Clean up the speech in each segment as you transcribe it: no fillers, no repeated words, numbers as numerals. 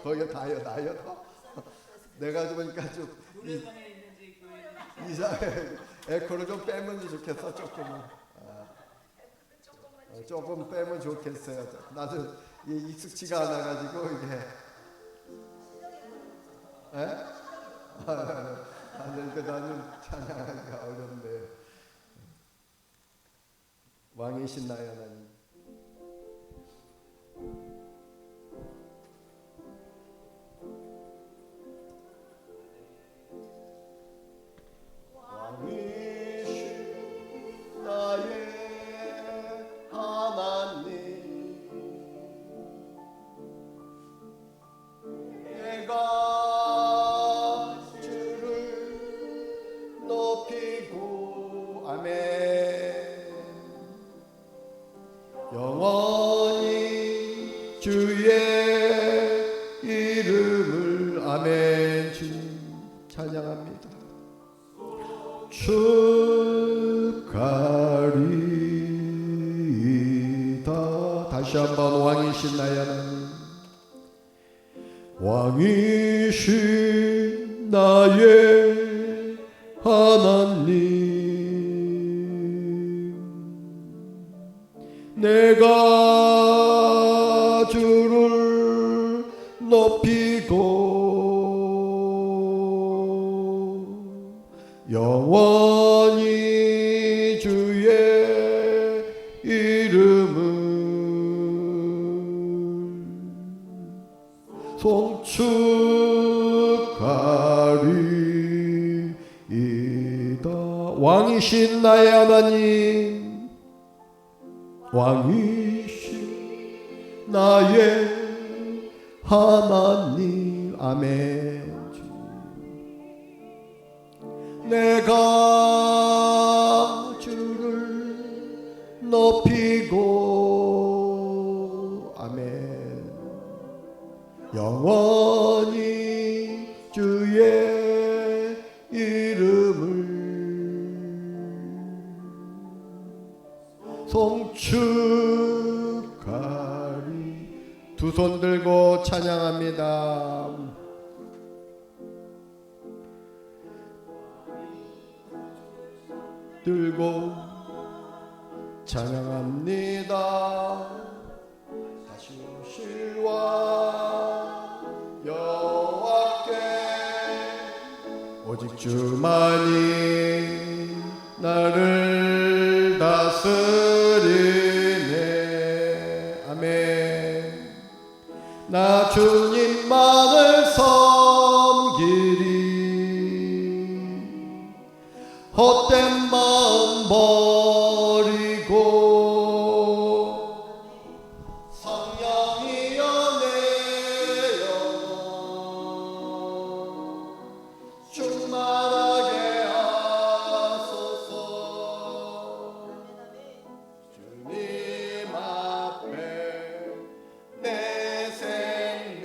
거기가 다요. 내가 보니까 좀 노래방에 있는지 이상해. 에코를 좀 빼면 좋겠어. 조금 빼면 좋겠어요. 나도 익숙지가 않아가지고 이게. 아니, 나는 찬양하기가 어렵네. 왕이신 나의 하나님. 왕이신 나의 하나님, 내가 주를 높이고 아멘. 영원히 주의 이름을 아멘. 주님 찬양합니다. 축하리이다. 다시 한번 왕이신 나의 하나님, 왕이신 나의 하나님, 내가 주를 높이고 영원히 주의 이름을 송축하리이다. 왕이신 나의 하나님, 왕이신 나의 하나님, 아멘. 내가 주를 높이고 아멘. 영원히 주의 이름을 송축하리. 두 손 들고 찬양합니다. 들고 찬양합니다. 다시 오실 왕 여호와께 오직 주만이 나를 다스리네. 아멘. 나 주님만을 섬기리. 헛된 마음 버리고 성령이여 내 영혼 충만하게 하소서. 주님 앞에 내 생명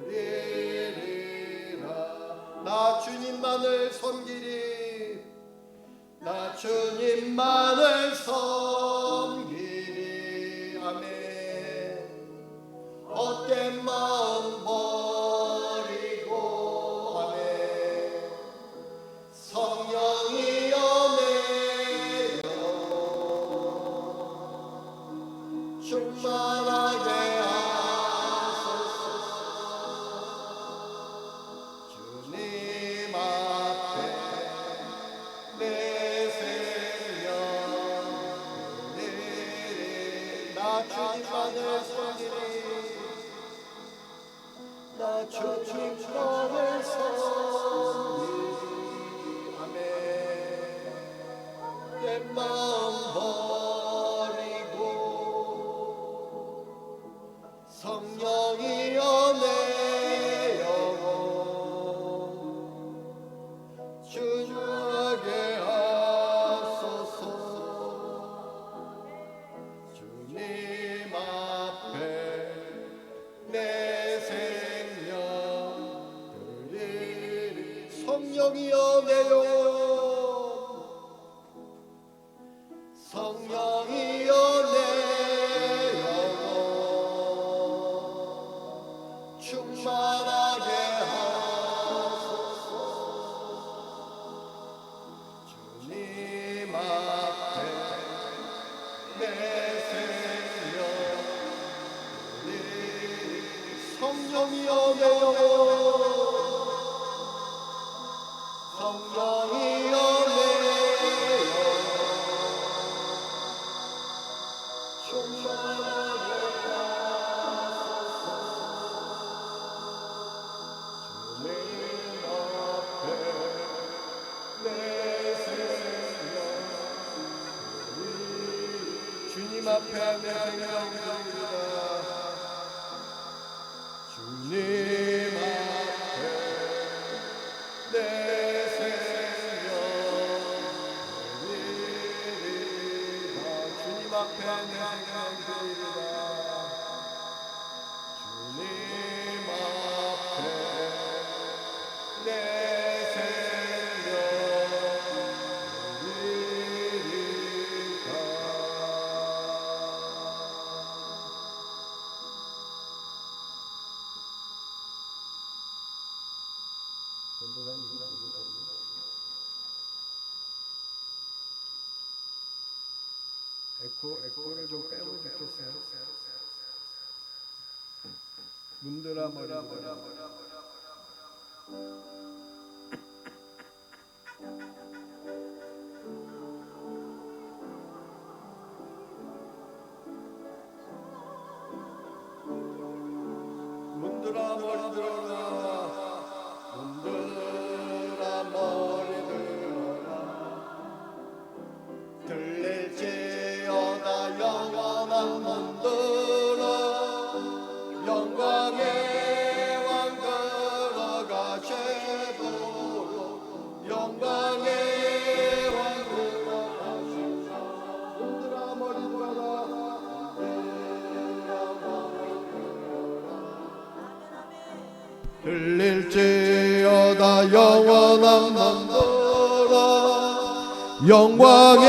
드리리라. 나 주님만을 섬기리. 나 주님만을 섬기리. 아멘. 헛된 마음 버리고 아멘. 성령이여 내 영혼 충만하게 하소서. 주님 앞에 내 주님만을 섬기리. 나 주님만을 섬기리. 아멘. 내 마음 버리고 성령이여 내 영혼 주님하게 하소서. 주님 앞에 내 생명 드리리. 성령이여 내 영혼 성령이여 내 영혼 충만하게 하소서. 주님 앞에 내 생명 성령이여 내 영혼 성령이여 내 영혼 충만하게 하소서. 주님 앞에 내 생명 주님 앞에 내 생명입니다. 주님 앞에 내 생명 드리리라. 주님 앞에 내 생명 드리리라. 주님 앞에 내 생명 드리리라. 에코를 좀 빼면 좋겠어요. 문드라 머리라. 문드라 머리 들어라. 문드라 머리 들어라. 들릴지어다 영원한 문드라. 영광의 왕 들어가시도록 영광의 왕 들어가시도록 문드라 머리 들어라. 들릴지어다 영원한 문드라. 영광의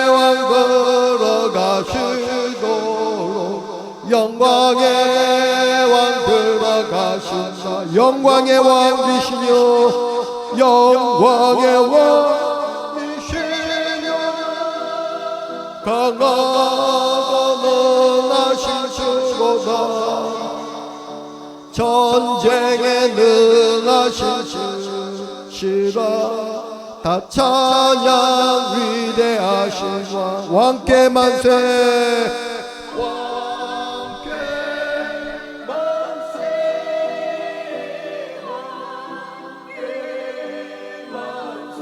왕 들어가시도록 영광의 왕 들어가신다. 영광의 왕이시며 영광의 왕이시며 강하고 능하신 주로다. 전쟁에 능하신 주시라. 다 찬양 위대하신 왕께 만세. 왕께 만세. 왕께 만세.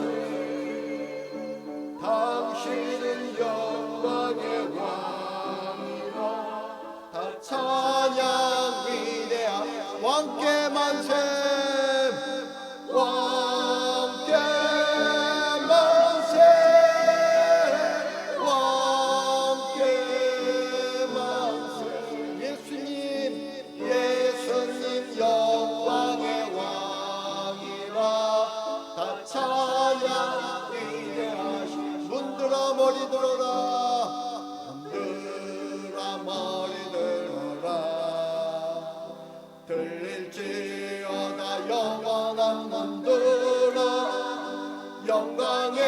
당신은 영광의 왕이라. 다 찬양 위대하신 왕께 만세. 왕께 만세. 왕께 만세. 예수님 영광의 왕이라. 다 찬양 위대하신 문드라 머리 들어라. 문드라 머리 들어라. 들릴지어다 영원한 문드라. 영광의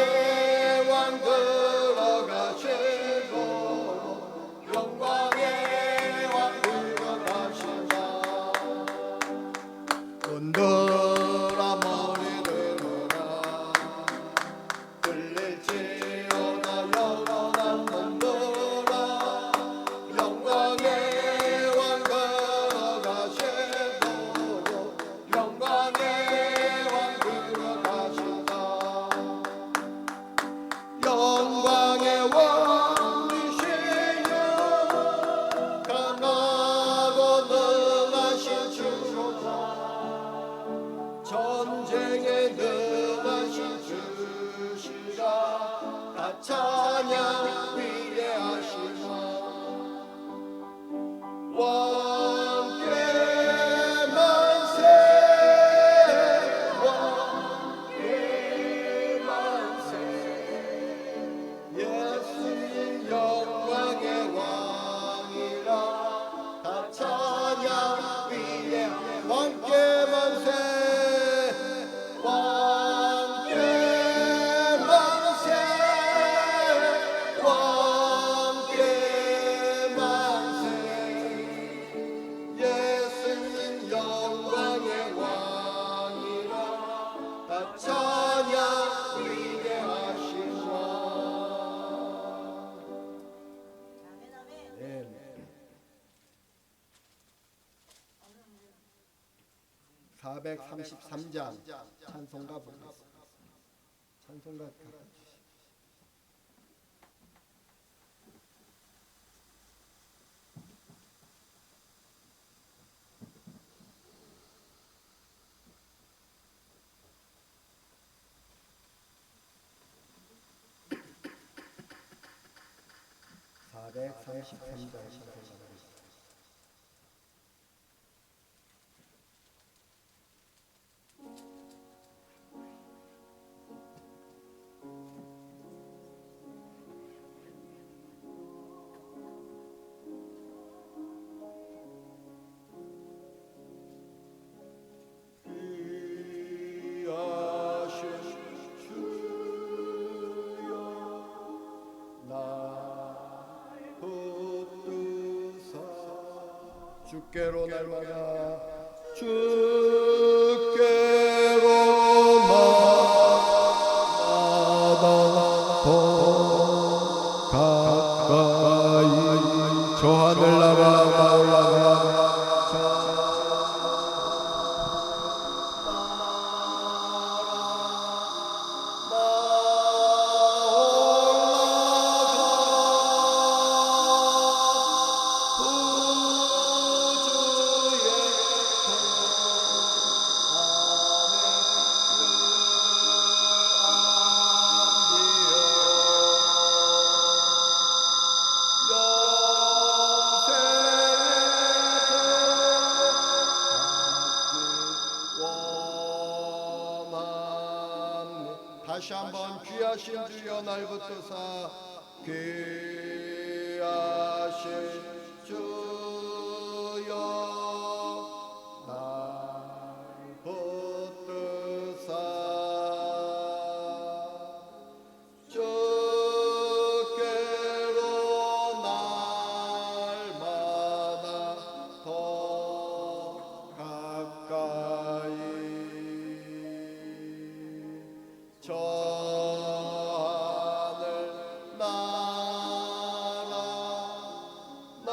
왕 들어가시도록 영광의 왕 들어가신다. 문드라 머리 들어라. 들릴지어다 영원한 문드라. 영광의 왕 들어가시도록 영광의 왕 들어가신다. 영광의 왕이시여 강하고 능하신 주로다. 433장 찬송가 부르겠습니다. 찬송가 가르쳐주십시오. 주께로 날마다 주께로 날마다 더 가까이 저 하늘나라 올라가 다시 한번 귀하신 주여 날 붙드사 귀하신 주여 날 붙드사 주께로 날마다 더 가까이 저 하늘 나라 나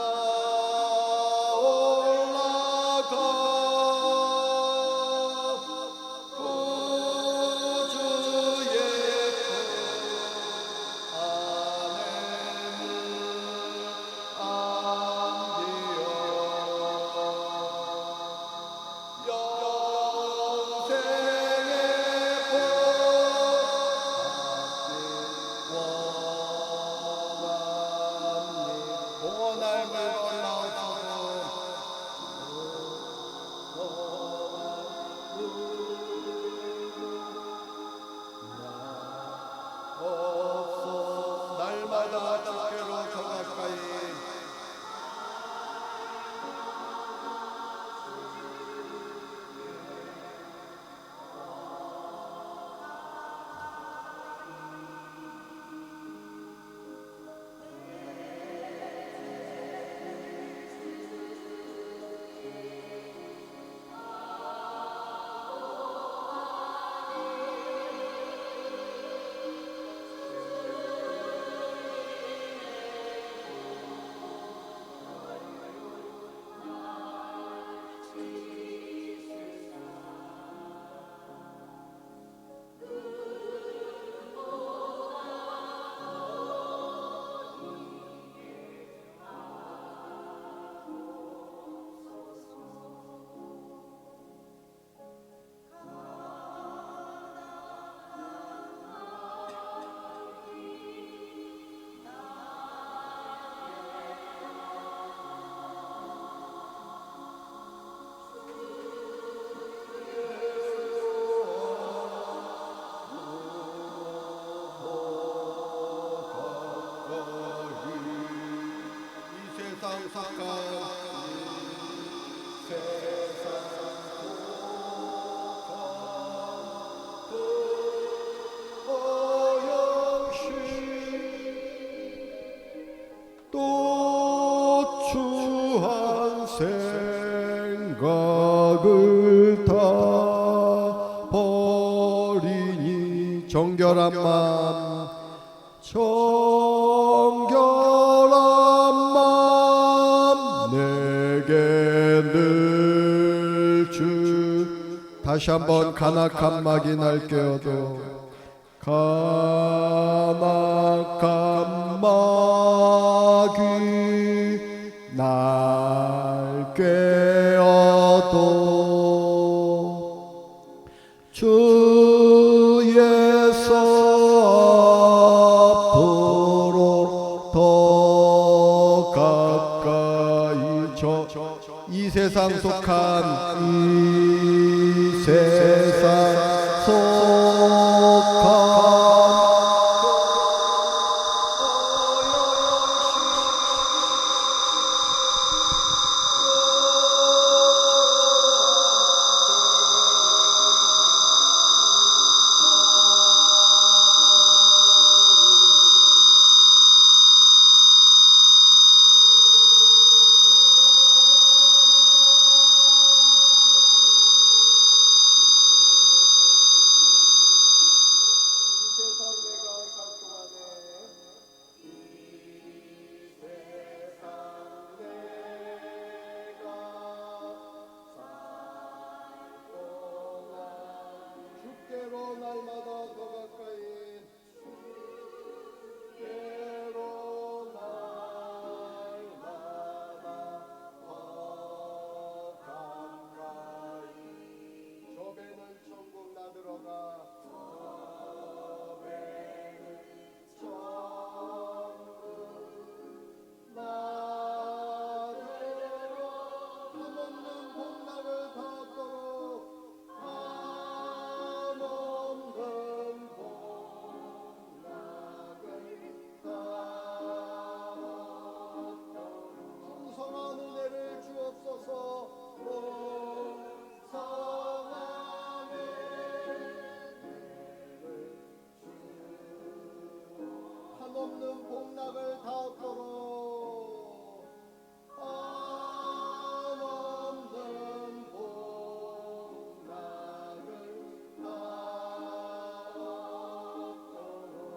올라가 구주의 품 안에는 안기어 영생의 복 원함을 올라오소서 날마다 주께로 더 가까이 또 추한 생각을 다 버리니 정결한 맘 내게 늘 주시오 다시 한번 간악한 막이 날깨어도 간악한 막이 날깨어도 주에서 앞으로 더 가까이 이 세상 속한 이 세상 속한 한없는 복락을 다 얻도록 한없는 복락을 다 얻도록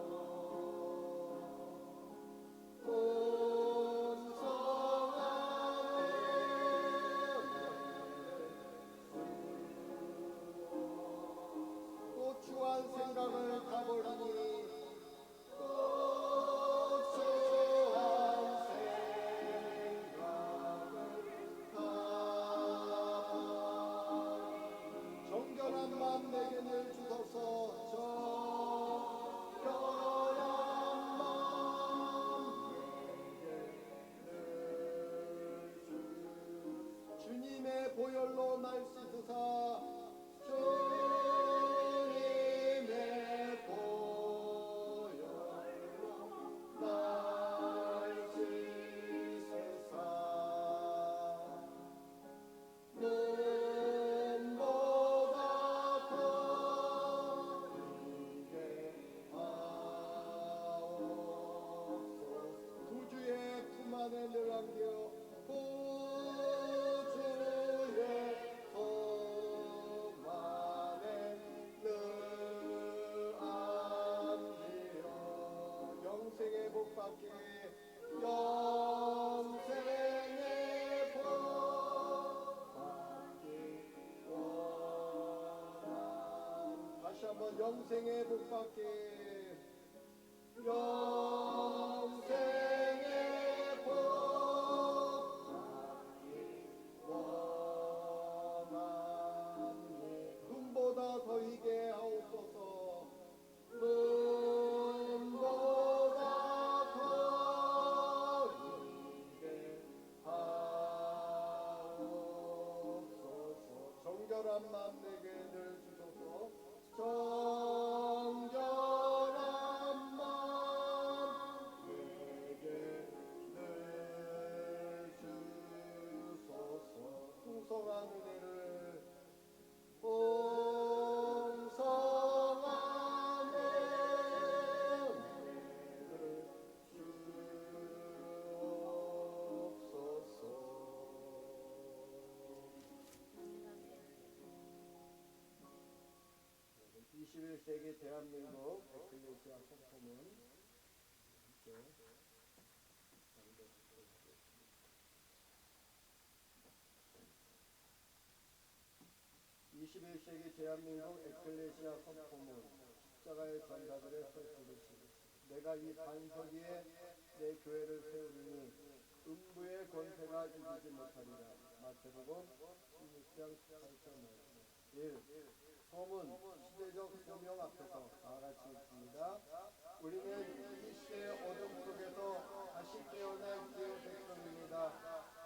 또 추한 생각을 가버리니 정결한 맘 내게 늘 주소서. 정결한 맘 내게 늘 주님의 보혈로 날 씻으사. 주님의 보혈로 날 씻으사. 눈보다 더 크게 하옵소서. 구주의 품 안에 늘 안겨. 구주의 품 안에 늘 안기어 영생의 복 받게. 영생의 복 받기 원함. 다시 한번 영생의 복 받게. 영생의 복 받기 원하니 눈보다 더 희게 하옵소서. 눈보다 더 희게 하옵소서. 정결한 맘 내게 늘 주소서. 정결한 맘 내게 늘 주소서. 풍성한 은혜를 풍성한 은혜를 주옵소서. 21세기 대한민국 에클레시아 성포문 21 21세기 대한민국 에클레시아 선포문 십자가의 전사들의 설교듯이 내가 이 반석 위에 내 교회를 세우리니 음부의 권세가 이기지 못하리라. 마태복음 16장 18절 1. 소문 시대적 소명 앞에서 다같이 읽습니다. 우리는 이 시대의 어둠 속에서 다시 깨어날 기호 백성입니다.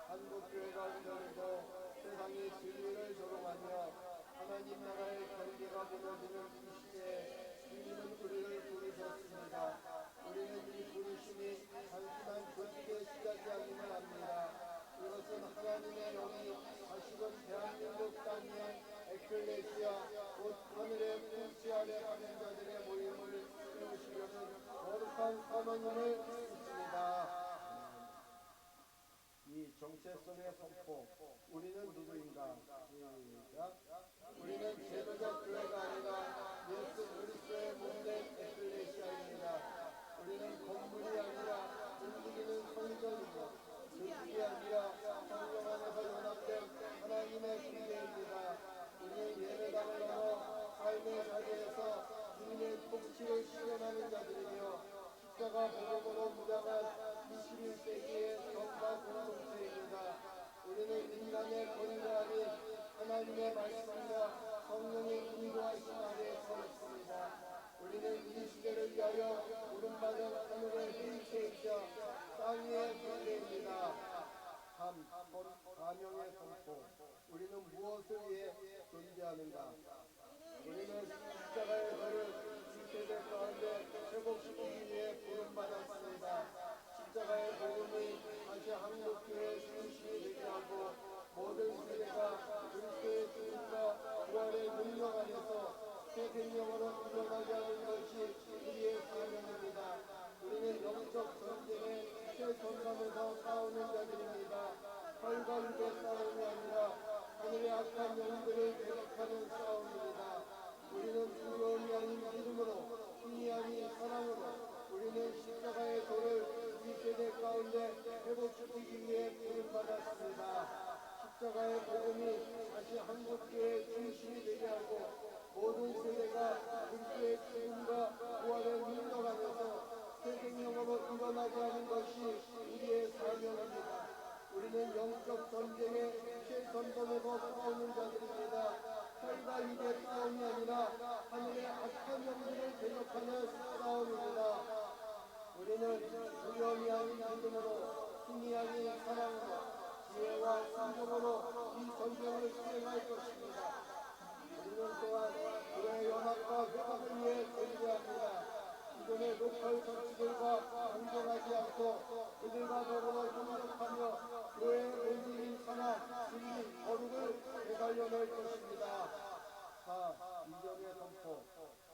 한국교회가 흔들리고 세상이 진리를 조롱하며 하나님 나라의 경계가 무너지는 이 시대에 주님은 우리를 부르셨습니다. 우리는 이 부르심이 단순한 조직의 시작이 아님을 압니다. 이것은 하나님의 영이 다시금 대한민국 땅에 에클레시아 곧 하늘의 통치 아래 하는 자들의 모임을 세우시려는 거룩한 선언임을 믿습니다. 이 정체성의 선포. 우리는 누구인가? 시작. 우리는 제도적 교회가 아니라 예수 그리스도의 몸된 에클레시아입니다. 우리는 건물이 아니라 움직이는 성전이고 조직이 아니라 성령 안에서 연합된 하나님의 교회입니다. 우리는 예배당을 넘어 삶의 자리에서 주님의 통치를 실현하는 자들이며 십자가 복음으로 무장한 21세기의 정과 공동체입니다. 우리는 인간의 권위가 아닌 하나님의 말씀과 성령의 인도하심 아래 서 있습니다. 우리는 이 시대를 위하여 부름받은 하늘의 회의체이자 땅 위의 교회입니다. 3. 사명의 선포. 우리는 무엇을 위해 존재하는가? 우리는 십자가의 저를 이 세대 가운데 회복시키기 위해 부름받았습니다. 십자가의 복음이 다시 한국교회의 중심이 되게 하고 모든 세대가 그리스도의 죽음과 부활의 능력 안에서 새 생명으로 일어나게 하는 것이 우리의 사명입니다. 우리는 영적 전쟁의 최전선에서 싸우는 자들입니다. 혈과 육의 싸움이 아니라 하늘의 악한 영들을 대적하는 싸움입니다. 우리는 두려움이 아닌 믿음으로, 힘이 아닌 사랑으로 우리는 십자가의 도를 이 세대 가운데 회복시키기 위해 부름받았습니다. 십자가의 복음이 다시 한국교회의 중심이 되게 하고 모든 세대가 그리스도의 죽음과 부활의 능력 안에서 새 생명으로 일어나게 하는 것이 우리의 사명입니다. 우리는 영적 전쟁의 최전선에서 싸우는 자들입니다. 혈과 육의 싸움이 아니라 하늘의 악한 영들을 대적하는 싸움입니다. 우리는 두려움이 아닌 믿음으로, 힘이 아닌 사랑으로, 지혜와 순종으로 이 전쟁을 수행할 것입니다. 우리는 또한 교회의 연합과 회복을 위해 존재합니다. 기존의 로컬 정치들과 공존하지 않고 그들과 더불어 협력하며 교회의 온전히 산화, 진리, 거룩을 되살려낼 것입니다. 4. 이전의 선포.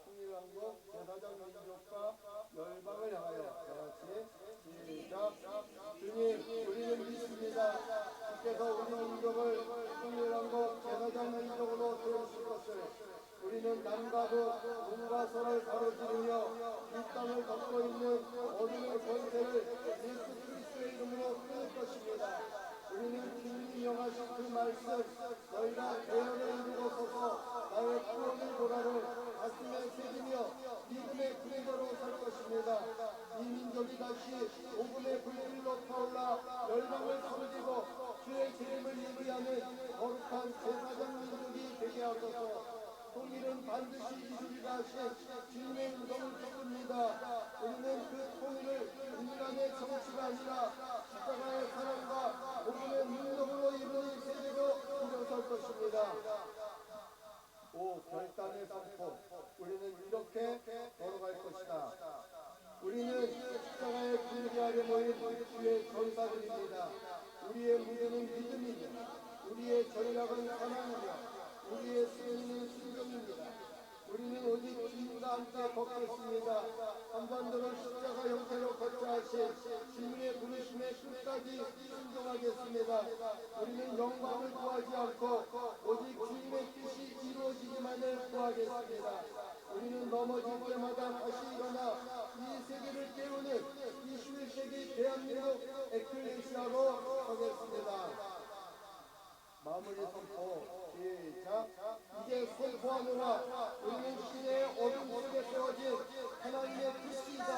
통일한국 제사장 민족과 열방을 향하여 다같이 시작. 주님, 우리는 믿습니다. 주께서 우리 민족을 통일한국 제사장 민족으로 세우실 것을. 우리는 남과 북, 문과 서를 가로지르며 이 땅을 덮고 있는 어둠의 권세를 예수 그리스도의 이름으로 끊을 것입니다. 우리는 주님이 명하신 그 말씀, 너희가 대열에 이루고 서서 나의 구원의 도라를 가슴에 새기며 믿음의 그대로 설 것입니다. 이 민족이 다시 복음의 불길로 타올라 열방을 섬기고 주의 재림을 예비하는 거룩한 제사장 민족이 되게 하소서. 통일은 반드시 이루리라 하신 주님의 음성을 듣습니다. 우리는 그 통일을 인간의 정치가 아니라 십자가의 사랑과 복음의 능력으로 이루는 세계로 일어설 것입니다. 5. 결단의 선포. 우리는 이렇게 걸어갈 것이다. 우리는 십자가의 굴기 아래 모인 주의 전사들입니다. 우리의 무게는 믿음이며 우리의 전략은 사랑이며 우리의 승리는 순종입니다. 우리는 오직 주님과 함께 걷겠습니다. 한반도를 십자가 형태로 걷자 하신 주님의 부르심에 끝까지 순종하겠습니다. 우리는 영광을 구하지 않고 오직 주님의 뜻이 이루어지기만을 구하겠습니다. 우리는 넘어질 때마다 다시 일어나 이 세계를 깨우는 21세기 대한민국 에클레시아로 서겠습니다. 마무리 선포 시작. 이제 선포하노라. 우리는 신의 어둠 속에 세워진 하나님의 불씨이다.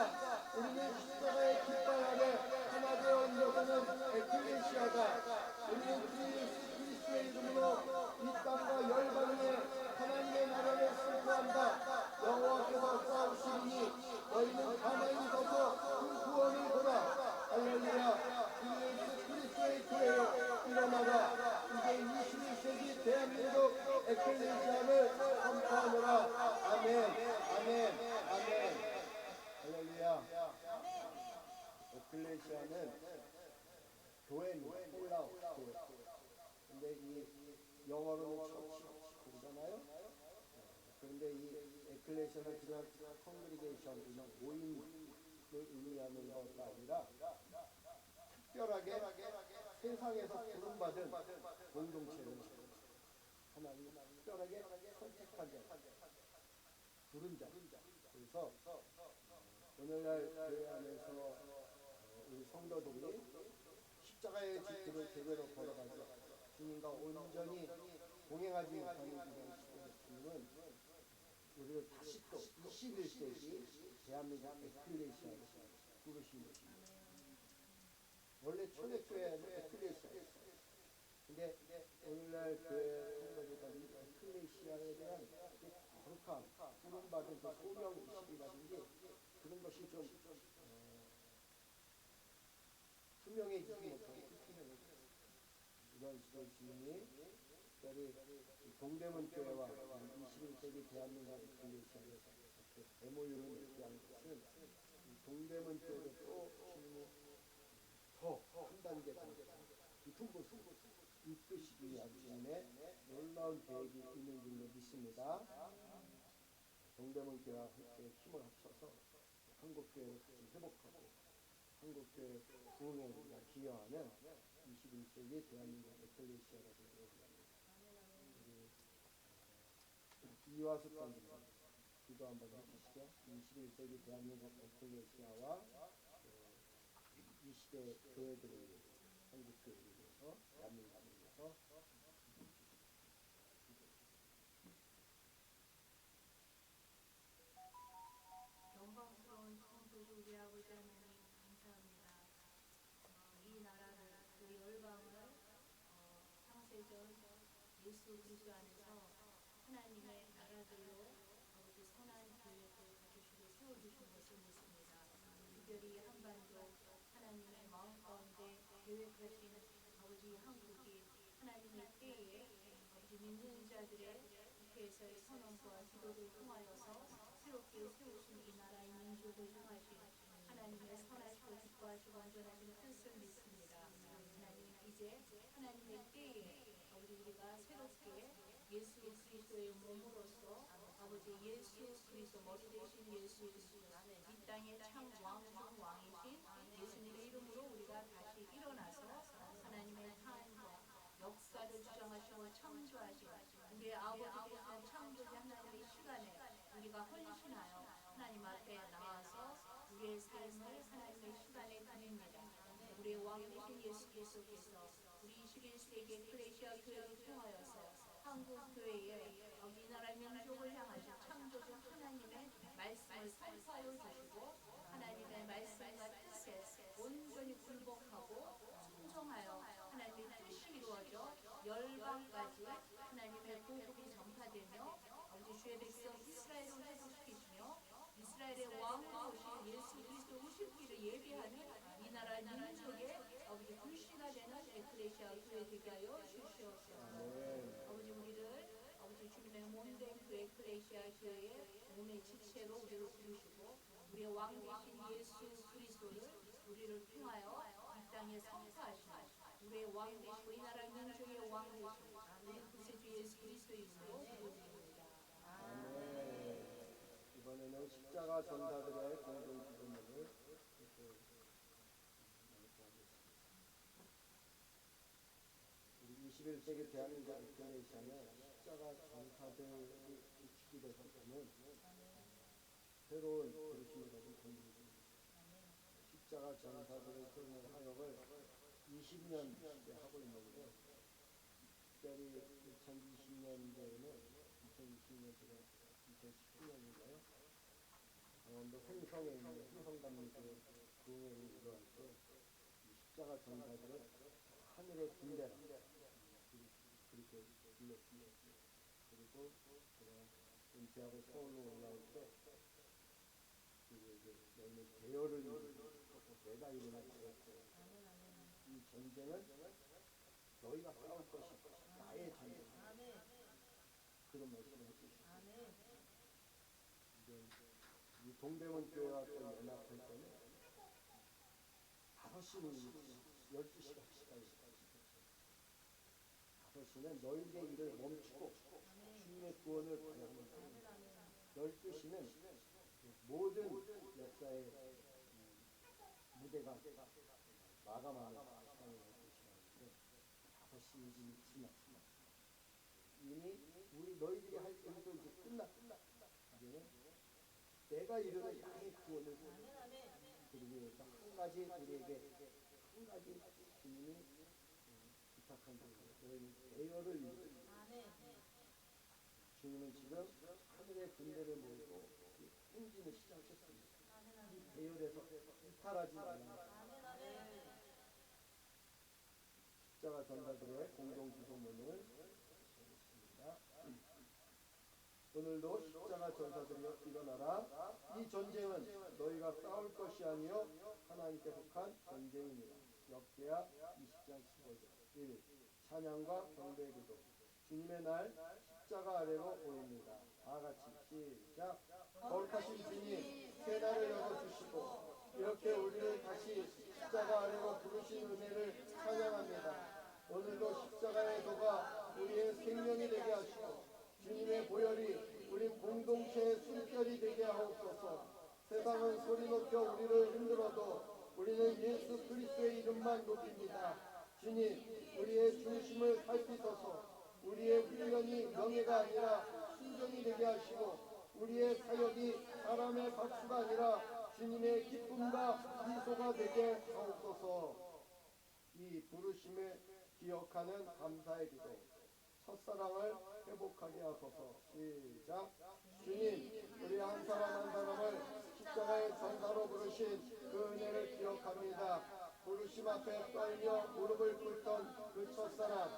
우리는 십자가의 깃발 아래 하나 되어 일어서는 에클레시아다. 우리는 주 예수 그리스도의 이름으로 이 땅과 열방에 하나님의 나라를 선포한다. 여호와께서 싸우시니 너희는 가만히 서서 그 구원을 보라. 할렐루야. 주 예수 그리스도의 교회여 일어나라. 이제 21세기 대한민국 에클레시아를 선포하노라. 아멘, 아멘, 아멘. 할렐루야. 에클레시아는 교회입니다. 헬라어 교회. 근데 이 영어로는 처치잖아요. 그런데 이 에클레시아는 그냥 컨그리게이션, 모임을 의미하는 것가 아니라 특별하게 세상에서 부름받은 공동체를 하나님 특별하게 선택한 자, 부른 자. 그래서 오늘날 교회 안에서 우리 성도들이 십자가의 질투를 제대로 걸어가죠. 주님과 온전히 동행하지 못하는 이런 시대에 주님은 우리를 다시 또 21세기 대한민국 에클레시아로 부르신 것입니다. 원래 초대교회는 에클레시아였어요. 근데 오늘날 교회 성도들과 이 에클레시아에 대한 거룩함, 부름받은 그 소명의식이라든지 그런 것이 좀 투명해지지 못하고 불투명해졌어요. 이런 시대의 주님이 특별히 동대문 교회와 21세기 대한민국 에클레시아를 이렇게 MOU를 맺게 한 것은 동대문 교회를 또 주님이 더 한 단계 더 깊은 곳으로 이끄시기 위한 주님의 놀라운 계획이 있는 줄로 믿습니다. 동대문 교회와 함께 힘을 합쳐서 한국교회를 다시 회복하고 한국교회 부흥에 우리가 기여하는 21세기 대한민국 에클레시아가 되기를 원합니다. 우리 이화숙 장로님 기도 한번 해주시죠. 21세기 대한민국 에클레시아와 이 시대 교회들을 위해서, 한국교회를 위해서, 대한민국을 위해서 영광스러운 창조주 우리 아버지 하나님 감사합니다. 이 나라를 그 열방을 창세전 예수 그리스도 안에서 하나님의 나라들로 아버지 선한 교회를 가주시고 세워주신 것을 믿습니다. 특별히 한반도 하나님의 마음 가운데 계획하신 아버지 한국이 하나님의 때에 아버지 믿는 자들의 국회에서의 선언과 기도를 통하여서 새롭게 세우신 이 나라의 민족을 향하신 하나님의 선하시고 기뻐하시고 온전하신 뜻을 믿습니다. 하나님 이제 하나님의 때에 아버지 우리가 새롭게 예수 그리스도의 몸으로서 아버지 예수 그리스도 머리 되신 예수 그리스도 이 땅의 참 왕 중 왕이신 예수님의 이름으로 우리가 다시 일어나서 하나님의 삶과 역사를 주장하시고 창조하시고 우리의 아버지 되시는 창조주 하나님의 시간에 우리가 헌신하여 하나님 앞에 나와서 우리의 삶을 하나님의 시간에 드립니다. 우리의 왕 되신 예수 그리스도께서 우리 21세기 에클레시아 교회를 통하여서 한국 교회에 이 나라 민족을 향하신 창조주 하나님의 말씀을 선포하여 주시고 하나님의 말씀과 뜻에 온전히 굴복하고 순종하여 하나님의 뜻이 이루어져 열방까지 하나님의 복음이 전파되며 아버지 주의 백성 이스라엘을 회복시키시며 이스라엘의 왕으로 오신 예수 그리스도 오실기를 예비하는 이 나라 민족의 아버지 불씨가 되는 에클레시아 교회 되게 하여 주시옵소서. 아버지 우리를 아버지 주님의 몸된 그 에클레시아 교회의 몸의 지체로 우리를 부르시고 우리의 왕 되신 예수 그리스도를 우리를 통하여 이 땅에 선포하시고 우리의 왕 되시고 이 나라 민족의 왕 되시고 우리 구세주 예수 그리스도의 이름으로 기도드립니다. 아멘. 이번에는 십자가 전사들의 공동 기도문을 우리 21세기 대한민국 에클레시아는 십자가 전사들이 축기되서 보는 새로운 부르심을 가진 공동체입니다. 십자가 전사들을 세우는 사역을 20년째 하고 있는데 특별히 2020년도에는 2020년 제가 2019년인가요? 강원도 횡성에 있는 횡성감리교회 교회를 이루할 때 이 십자가 전사들을 하늘의 군대라 그렇게 불렀습니다. 그리고 제가 은퇴하고 서울로 올라올 때 그에게 너희는 대열을 이루고 내가 일어날 것이고 이 전쟁은 너희가 싸울 것이 나의 전쟁. 그런 말씀을 해주셨습니다. 이제 이 동대문 교회와 또 연합할 때는 5시는 12시가 시간이 5시는 너희들의 일을 멈추고 주님의 구원을 바라봅니다. 12시는 모든 역사의 무대가 마감하는 시간이라고 시간인데 5시 이미 지났습니다. 이미 우리 너희들이 할 일도 이제 끝났다. 이제는 내가 이루는 나의 구원을 그러기 위해서 한 가지 우리에게 한 가지 주님이 부탁한 게 너희는 대열을 이루고 주님은 지금 하늘의 군대를 몰고 행진을 시작했습니다. 이 대열에서 이탈하지 말라. 십자가 전사들의 공동 기도문을 보겠습니다. 오늘도 십자가 전사들이여 일어나라. 이 전쟁은 너희가 싸울 것이 아니요 하나님께 속한 전쟁입니다. 역대하 20장 15절 1. 찬양과 경배의 기도. 주님의 날 십자가 아래로 모입니다. 다같이 시작. 거룩하신 주님 새 날을 열어주시고 이렇게 우리를 다시 십자가 아래로 부르신 은혜를 찬양합니다. 오늘도 십자가의 도가 우리의 생명이 되게 하시고 주님의 보혈이 우리 공동체의 숨결이 되게 하옵소서. 세상은 소리 높여 우리를 흔들어도 우리는 예수 그리스도의 이름만 높입니다. 주님, 우리의 중심을 살피소서. 우리의 훈련이 명예가 아니라 순종이 되게 하시고 우리의 사역이 사람의 박수가 아니라 주님의 기쁨과 미소가 되게 하옵소서. 이 부르심을 기억하는 감사의 기도. 첫사랑을 회복하게 하소서. 시작. 주님, 우리 한 사람 한 사람을 십자가의 전사로 부르신 그 은혜를 기억합니다. 부르심 앞에 떨며 무릎을 꿇던 그 첫사랑,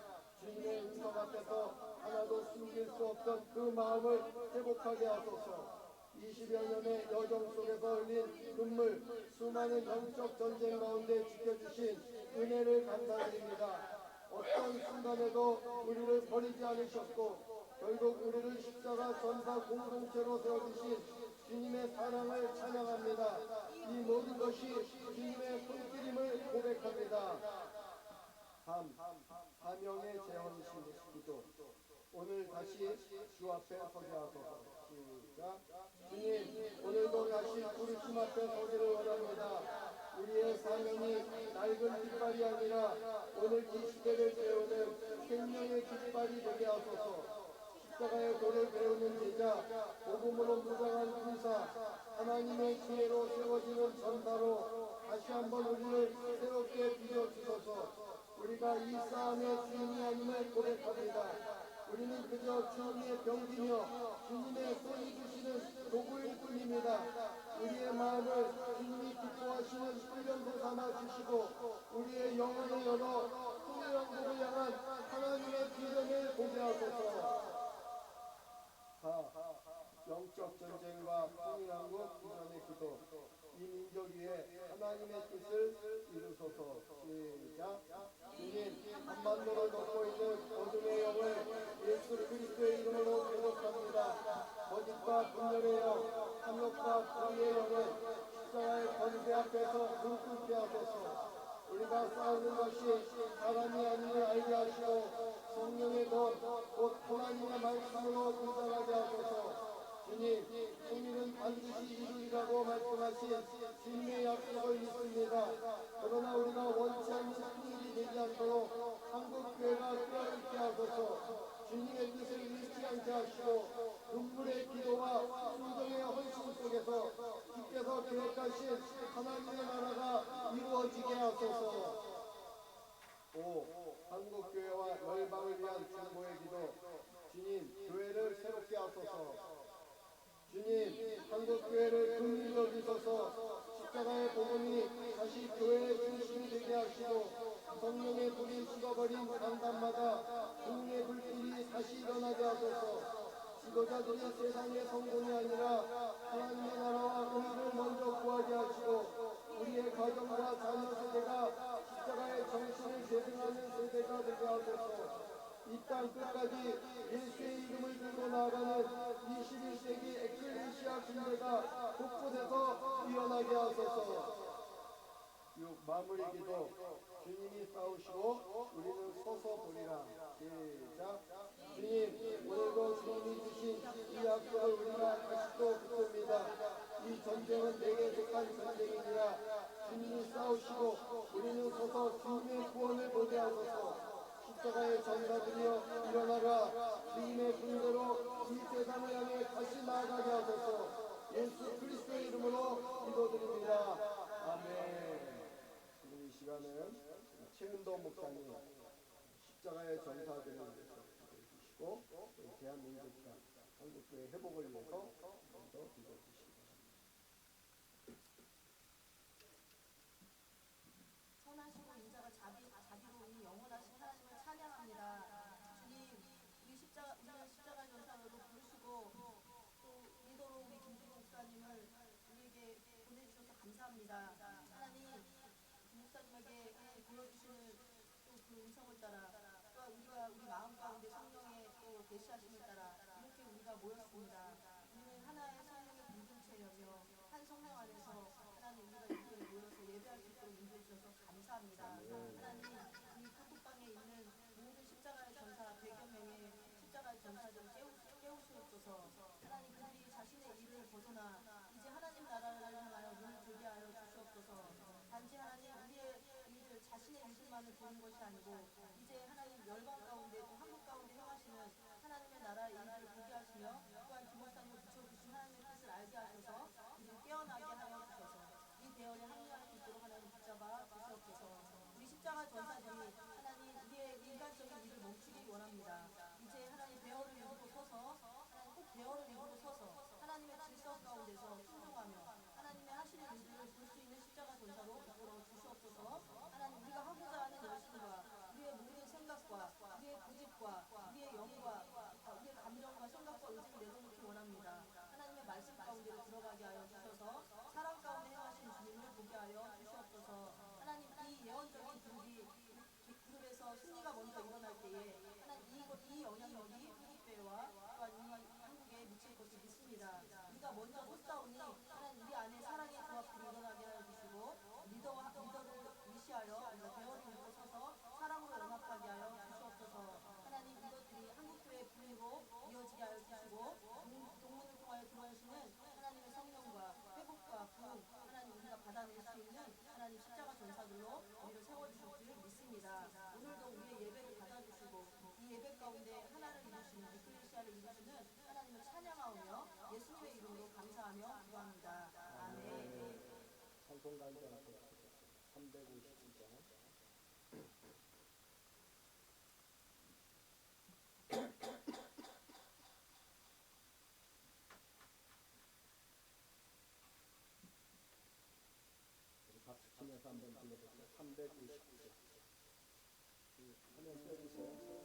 주님의 음성 앞에서 하나도 숨길 수 없던 그 마음을 회복하게 하소서. 20여 년의 여정 속에서 흘린 눈물, 수많은 영적 전쟁 가운데 지켜주신 은혜를 감사드립니다. 어떤 순간에도 우리를 버리지 않으셨고 결국 우리를 십자가 전사 공동체로 세워주신 주님의 사랑을 찬양합니다. 이 모든 것이 주님의 손길임을 고백합니다. 3. 사명의 재헌신 기도. 오늘 다시 주 앞에 서게 하소서. 시작. 주님, 오늘도 다시 부르심 앞에 서기를 원합니다. 우리의 사명이 낡은 깃발이 아니라 오늘 이 시대를 배우는 생명의 깃발이 되게 하소서. 십자가의 도를 배우는 제자, 복음으로 무장한 군사, 하나님의 지혜로 세워지는 전사로 다시 한번 우리를 새롭게 빚어주소서. 우리가 이 싸움의 주인이 아님을 고백합니다. 우리는 그저 주님의 병기며 주님의 손이 주시는 도구일 뿐입니다. 우리의 마음을 주님이 기뻐하시는 훈련소 삼아 주시고 우리의 영혼을 열어 통영국을 향한 하나님의 비전을 보게 하소서. 4. 영적 전쟁과 통일한국 비전의 기도. 이 민족 위에 하나님의 뜻을 이루소서. 시작. 주님, 한반도를 덮고 있는 어둠의 영을 예수 그리스도의 이름으로 대적합니다. 거짓과 분열의 영, 탐욕과 불의의 영을 십자가의 권세 앞에서 눈 꿇게 하소서. 우리가 싸우는 것이 사람이 아님을 알게 하시고 성령의 곧 하나님의 말씀으로 분산하게 하소서. 주님, 승리는 반드시 이루리라고 말씀하신 주님의 약속을 믿습니다. 그러나 우리가 원치 않는 승리이 되지 않도록 한국교회가 깨어있게 하소서. 주님의 뜻을 잃지 않게 하시고 눈물의 기도와 순종의 헌신 속에서 주께서 계획하신 하나님의 나라가 이루어지게 하소서. 5. 한국교회와 열방을 위한 중보의 기도. 주님, 교회를 새롭게 하소서. 하시고 성령의 불이 식어버린 강단마다 국의 불길이 다시 일어나게 하소서. 지도자들이 세상의 성공이 아니라 하나님의 나라와 의를 먼저 구하게 하시고 우리의 가정과 자녀 세대가 십자가의 정신을 계승하는 세대가 되게 하소서. 이 땅 끝까지 예수의 이름을 들고 나아가는 21세기 에클레시아 군대가 곳곳에서 일어나게 하소서. 마무리 기도. 주님이 싸우시고 우리는 서서 보리라. 시작. 주님, 오늘도 주님이 주신 이 약속을 우리가 다시 또 붙듭니다. 이 전쟁은 내게 속한 전쟁이니라. 주님이 싸우시고 우리는 서서 주님의 구원을 보게 하소서. 십자가의 전사들이여 일어나라. 주님의 군대로 이 세상을 향해 다시 나아가게 하소서. 예수 그리스도의 이름으로 기도드립니다. 아멘. 지금 이 시간은 최은도 목사님 십자가의 전사들을 위해서 기도해 주시고 우리 대한민국과 한국교회 회복을 위해서 먼저 기도해 주시기 바랍니다. 선하시고 인자가 자비로우니 영원하신 하나님을 찬양합니다. 주님, 우리는 십자가 전사로 부르시고 또 리더로 우리 김준 목사님을 우리에게 보내주셔서 감사합니다. 하나님, 김 목사님에게 보여주시는 또 그 음성을 따라 또한 우리가 우리 마음 가운데 성령의 또 계시하심을 따라 이렇게 우리가 모였습니다. 우리는 하나의 성령의 공동체여며 한 성령 안에서 하나님 우리가 이렇게 모여서 예배할 수 있도록 인도해 주셔서 감사합니다. 하나님, 이 카톡방에 있는 모든 십자가의 전사 100여 명의 십자가의 전사들을 깨우시옵소서. 하나님, 그들이 자신의 일을 벗어나 이제 하나님 나라를 향하여 눈을 들게 하여 주시옵소서. 단지 하나님 우리의 일들 자신의 일들만을 보는 것이 아니고 이제 하나님 열방 가운데 또 한국 가운데 행하시는 하나님의 나라의 일들을 보게 하시며 또한 김 목사님을 붙여주신 하나님의 뜻을 알게 하셔서 우리를 깨어나게 하여 주셔서 이 대열에 합류할 수 있도록 하나님 붙잡아 주시옵소서. 우리 십자가 전사들이 하나님 우리의 인간적인 일을 멈추기 원합니다. 이제 하나님 대열을 이루고 서서 하나님 꼭 대열을 이루고 서서 하나님의 질서 가운데서 순종하며 하나님의 하시는 일들을 볼 수 있는 십자가 전사로 이끌어 주시옵소서. 하나님, 우리가 하고자 하는 열심과 우리의 모든 생각과 우리의 고집과 우리의 영과 우리의 감정과 생각과 의지를 내려놓기 원합니다. 하나님의 말씀 가운데로 들어가게 하여 주셔서 사랑 가운데 행하신 주님을 보게 하여 주시옵소서. 하나님, 이 예언적인 그룹에서 승리가 먼저 일어날 때에 하나님 이 영향력이 한국교회와 또한 이 한국에 미칠 것을 믿습니다. 우리가 먼저 솟사오니 하나님 우리 안에 사랑의 조합들이 일어나게 하여 주시고 리더를 위시하여 우리가 대열을 이루고 서서 사랑으로 연합하게 하여 주시옵소서. 하나님, 이것들이 한국교회의 분위로 이어지게 하여 주시고 동문을 통하여 들어오시는 하나님의 성령과 회복과 부흥 하나님 우리가 받아낼 수 있는 하나님 십자가 전사들로 우리를 세워주실 줄 믿습니다. 오늘도 우리의 예배를 받아주시고 이 예배 가운데 하나를 이루시는 에클레시아를 이루시는 하나님을 찬양하오며 예수님의 이름으로 감사하며 기도합니다. 아멘. 찬송 간장 352장. 박수 치면서 한번 불러보세요. 359장. 화면 펴주세요.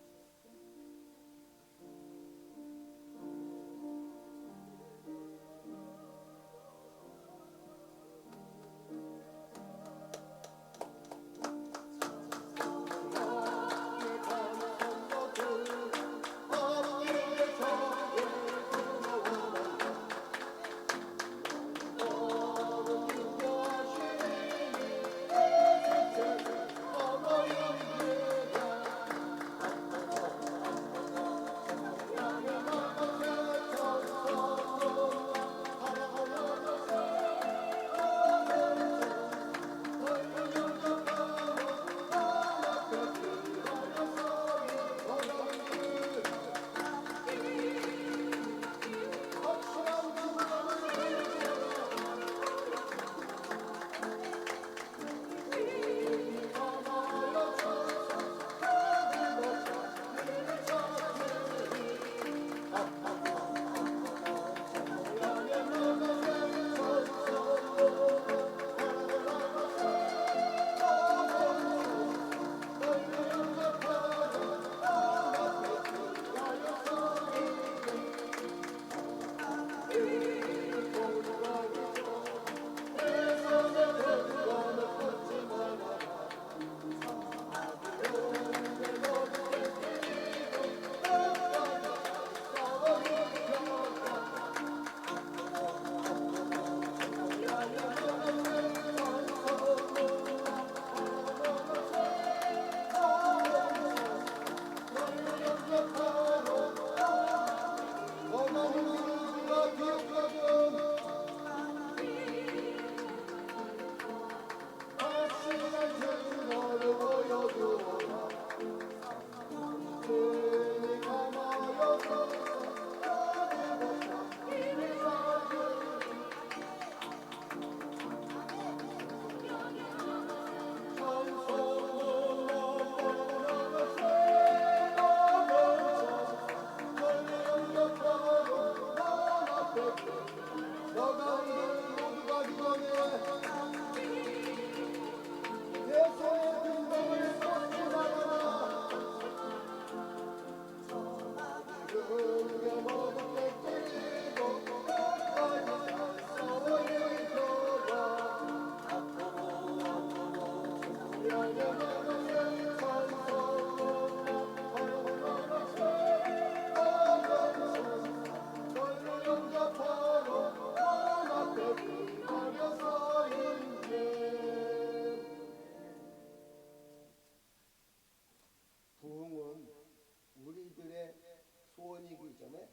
소원이기 전에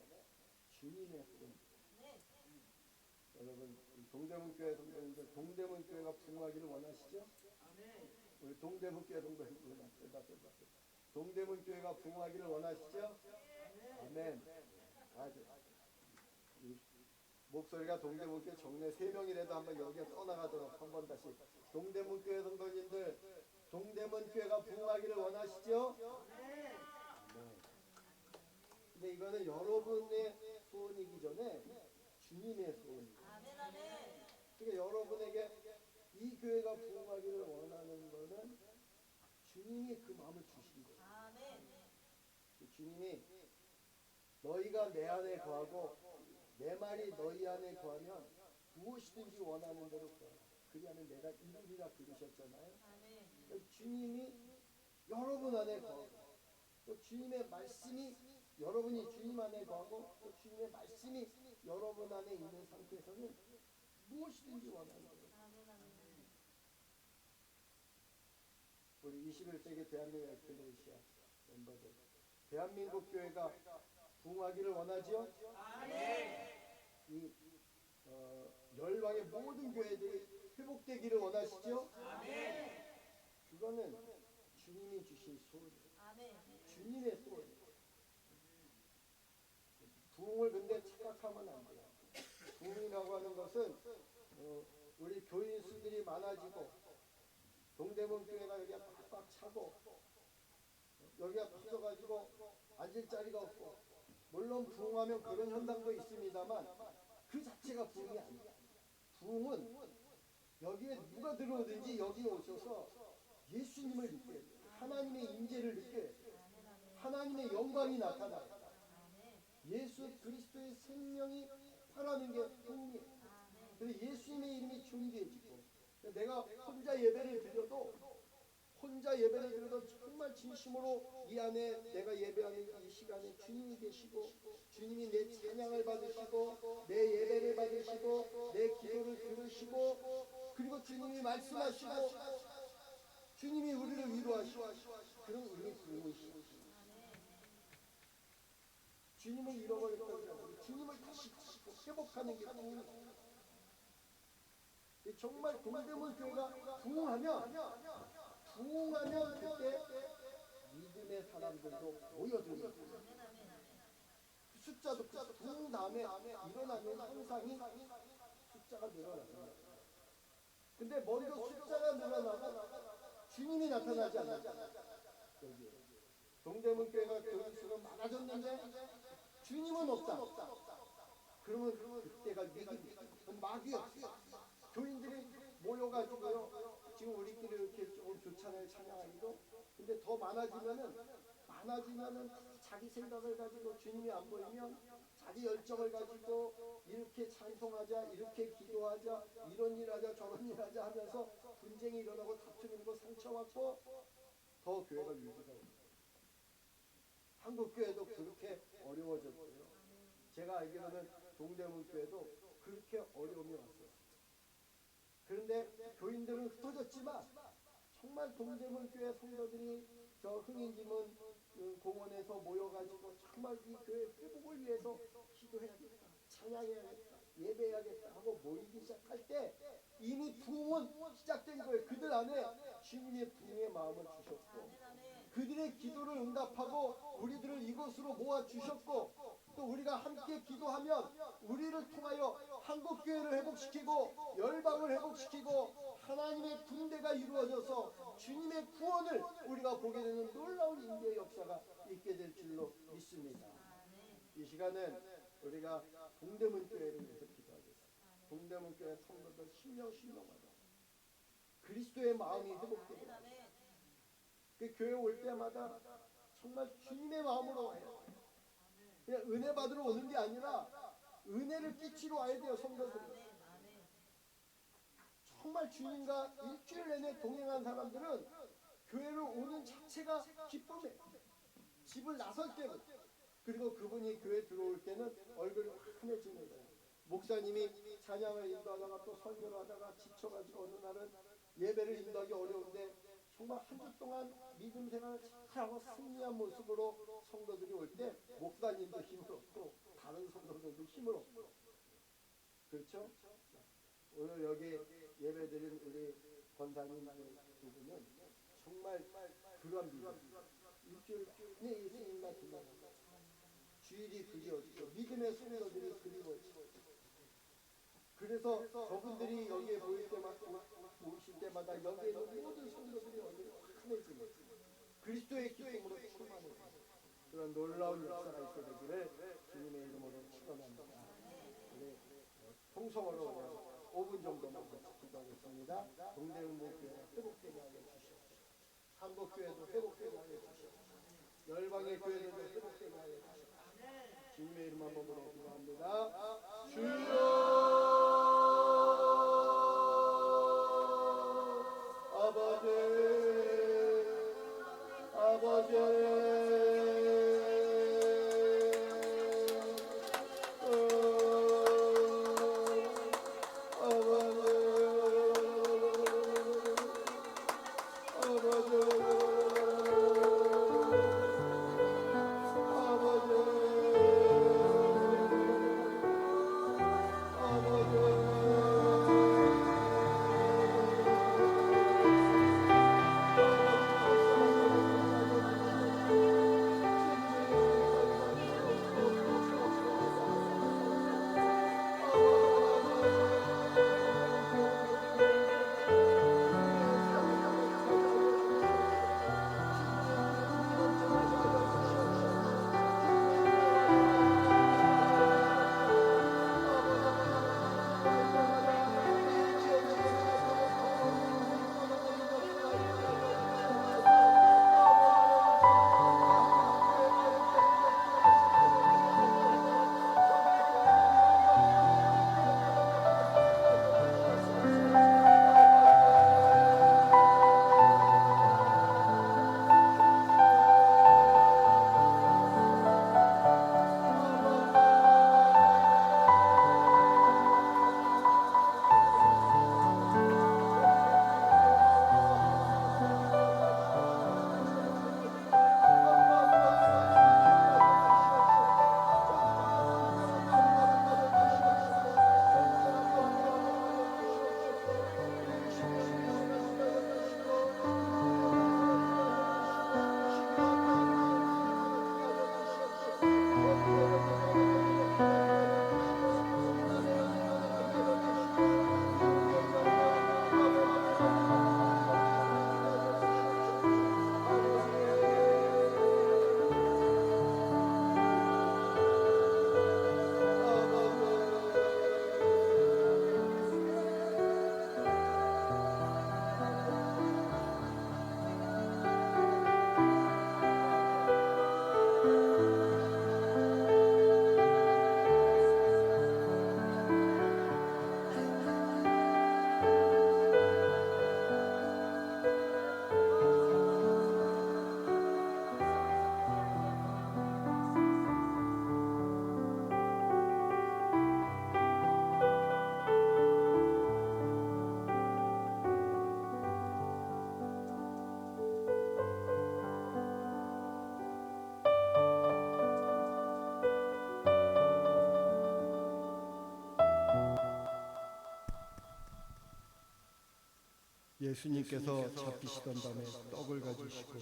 주님의 소원. 네. 여러분 동대문 교회 성도님들 동대문 교회가 부흥하기를 원하시죠? 우리 동대문 교회 성도님들 동대문 교회가 부흥하기를 원하시죠? 아멘. 아주 목소리가 동대문 교회 정례 3명이라도 한번 여기에 떠나가도록 한번 다시 동대문 교회 성도님들 동대문 교회가 부흥하기를 원하시죠? 아멘. 근데 이거는 여러분의 소원이기 전에 주님의 소원입니다. 아멘, 아멘. 그러니까 여러분에게 이 교회가 부흥하기를 원하는 것은 주님이 그 마음을 주신 거예요. 아멘. 주님이 너희가 내 안에 거하고 내 말이 너희 안에 거하면 무엇이든지 원하는 대로 구하라. 그리하면 내가 이루리라 그러셨잖아요. 아멘. 주님이 여러분 안에 거하고 또 주님의 말씀이 여러분이 주님 안에 거하고 또 주님의 말씀이 여러분 안에 있는 상태에서는 무엇이든지 원하는 거예요. 아멘, 아멘. 우리 21세기 대한민국 에클레시아 멤버들 대한민국 교회가 부흥하기를 원하지요? 아멘. 이 열방의 모든 교회들이 회복되기를 원하시죠? 아멘. 그거는 주님이 주신 소원이에요. 아멘. 주님의 소원이에요. 부흥을 근데 착각하면 안 돼요. 부흥이라고 하는 것은 우리 교인 수들이 많아지고 동대문 교회가 여기가 꽉꽉 차고 여기가 터져가지고 앉을 자리가 없고 물론 부흥하면 그런 현상도 있습니다만 그 자체가 부흥이 아니에요. 부흥은 여기에 누가 들어오든지 여기에 오셔서 예수님을 느껴야 돼요. 하나님의 임재를 느껴야 돼요. 하나님의 영광이 나타나요. 예수 그리스도의 생명이 활하는 게 부흥이에요. 그래서 예수님의 이름이 존귀해지고 내가 혼자 예배를 드려도 정말 진심으로 이 안에 내가 예배하는 이 시간에 주님이 계시고 주님이 내 찬양을 받으시고 내 예배를 받으시고 내 기도를 들으시고 그리고 주님이 말씀하시고 주님이 우리를 위로하시고 그런 의미 부흥이시죠. 주님을 잃어버렸다고 주님을 다시 회복하는 게 부흥이에요. 정말 동대문 교회가 부흥하면 그때 믿음의 사람들도 모여들어요. 숫자도 부흥 다음에 일어나는 현상이 숫자가 늘어납니다. 근데 먼저 숫자가 늘어나고 주님이 나타나지 않았잖아요. 여기에 동대문 교회가 교인 수가 많아졌는데 주님은 없다. 그러면 그때가 막이 없어. 교인들이 모여가지고요. 지금 우리끼리 이렇게 조금 좋잖아요. 찬양하기도. 근데 더 많아지면은 자기 생각을 가지고 주님이 안 보이면 자기 열정을 가지고 이렇게 찬송하자, 이렇게 기도하자, 이런 일 하자, 저런 일 하자 하면서 분쟁이 일어나고 다툼이 일어나고 상처받고 더 교회가 위기가 옵니다. 한국 교회도 그렇게 어려워졌고요. 제가 알기로는 동대문 교회도 그렇게 어려움이 왔어요. 그런데 교인들은 흩어졌지만 정말 동대문 교회 성도들이 저 흥인지문 공원에서 모여가지고 정말 이 교회 회복을 위해서 기도해야겠다, 찬양해야겠다, 예배해야겠다 하고 모이기 시작할 때 이미 부흥은 시작된 거예요. 그들 안에 주님의 부흥의 마음을 주셨고 그들의 기도를 응답하고 우리들을 이곳으로 모아주셨고 또 우리가 함께 기도하면 우리를 통하여 한국교회를 회복시키고 열방을 회복시키고 하나님의 군대가 이루어져서 주님의 구원을 우리가 보게 되는 놀라운 인재의 역사가 있게 될 줄로 믿습니다. 이 시간은 우리가 동대문 교회를 위해서 기도하겠습니다. 동대문 교회 성도들 10명마다 그리스도의 마음이 회복되고 그 교회 올 때마다 정말 주님의 마음으로 와요. 그냥 은혜 받으러 오는 게 아니라 은혜를 끼치러 와야 돼요. 성도들은 정말 주님과 일주일 내내 동행한 사람들은 교회를 오는 자체가 기쁨이에요. 집을 나설 때는 그리고 그분이 교회 들어올 때는 얼굴이 환해지는 거예요. 목사님이 찬양을 인도하다가 또 설교를 하다가 지쳐가지고 어느 날은 예배를 인도하기 어려운데 정말 한 주 동안 믿음 생활을 잘하고 승리한 모습으로 성도들이 올 때 목사님도 힘을 얻고 다른 성도들도 힘을 얻고 그렇죠? 오늘 여기 예배드린 우리 권사님 두 분은 정말 그런 믿음 일주일 내내 예수님만 등장합니다. 주일이 그리워지고 믿음의 성도들이 그리워지고 그래서 저분들이 여기에 모일 때마다 모이실 때마다 여기에 있는 모든 성도들이 얼굴이 환해지는 그리스도의 기쁨으로 충만해지는 그런 놀라운 역사가 있게 되기를 주님의 이름으로 축원합니다. 우리 통성으로 5분 정도만 같이 기도하겠습니다. 동대문교회 회복되게 하여 주시옵소서. 한국교회도 회복되게 하여 주시옵소서. 열방의 교회들도 회복되게 하여 주시옵소서. 주님의 이름 한번 보내 기도합니다. 주여 아버지 예수님께서 잡히시던 밤에 떡을 가지시고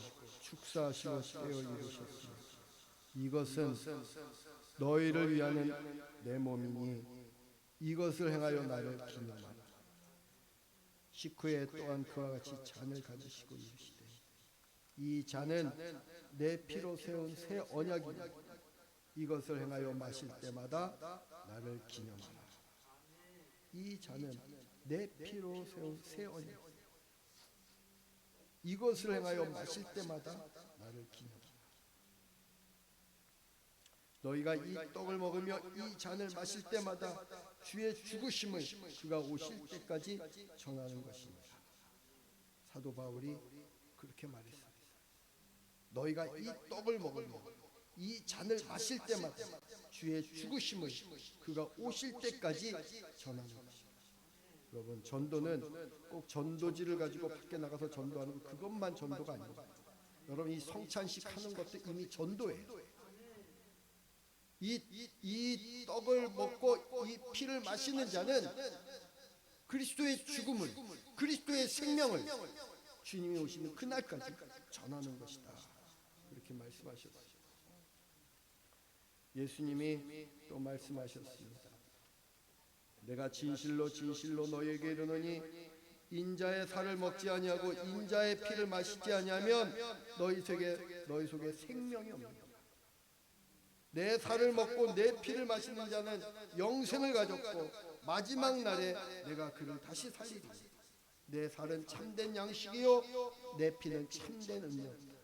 축사하시고 떼어 이르셨으니 이것은 너희를 위하는 내 몸이니 이것을 행하여 나를 기념하라. 식후에 또한 그와 같이 잔을 가지시고 이르시되 이 잔은 내 피로 세운 새 언약이니 이것을 행하여 마실 때마다 나를 기념하라. 이 잔은 내 피로 세운 새 언약 이것을 행하여 마실 때마다 나를 기념하라. 너희가 이 떡을 먹으며 이 잔을 마실 때마다 주의 죽으심을 그가 오실 때까지 전하는 것입니다. 사도 바울이 그렇게 말했습니다. 너희가 이 떡을 먹으며 이 잔을 마실 때마다 주의 죽으심을 그가 오실 때까지 전하는 것입니다. 여러분, 전도는 꼭 전도지를 가지고 밖에 나가서 전도하는 그것만 전도가 아닙니다. 여러분, 이 성찬식 하는 것도 이미 전도예요. 이 떡을 먹고 이 피를 마시는 자는 그리스도의 죽음을, 그리스도의 생명을 주님이 오시는 그날까지 전하는 것이다. 그렇게 말씀하셨어요. 예수님이 또 말씀하셨습니다. 내가 진실로 진실로 너희에게 이르노니 인자의 살을 먹지 아니하고 인자의 피를 마시지 아니하면 너희 속에 생명이 없느니라. 내 살을 먹고 내 피를 마시는 자는 영생을 가졌고 마지막 날에 내가 그를 다시 살리리. 내 살은 참된 양식이요 내 피는 참된 음료다.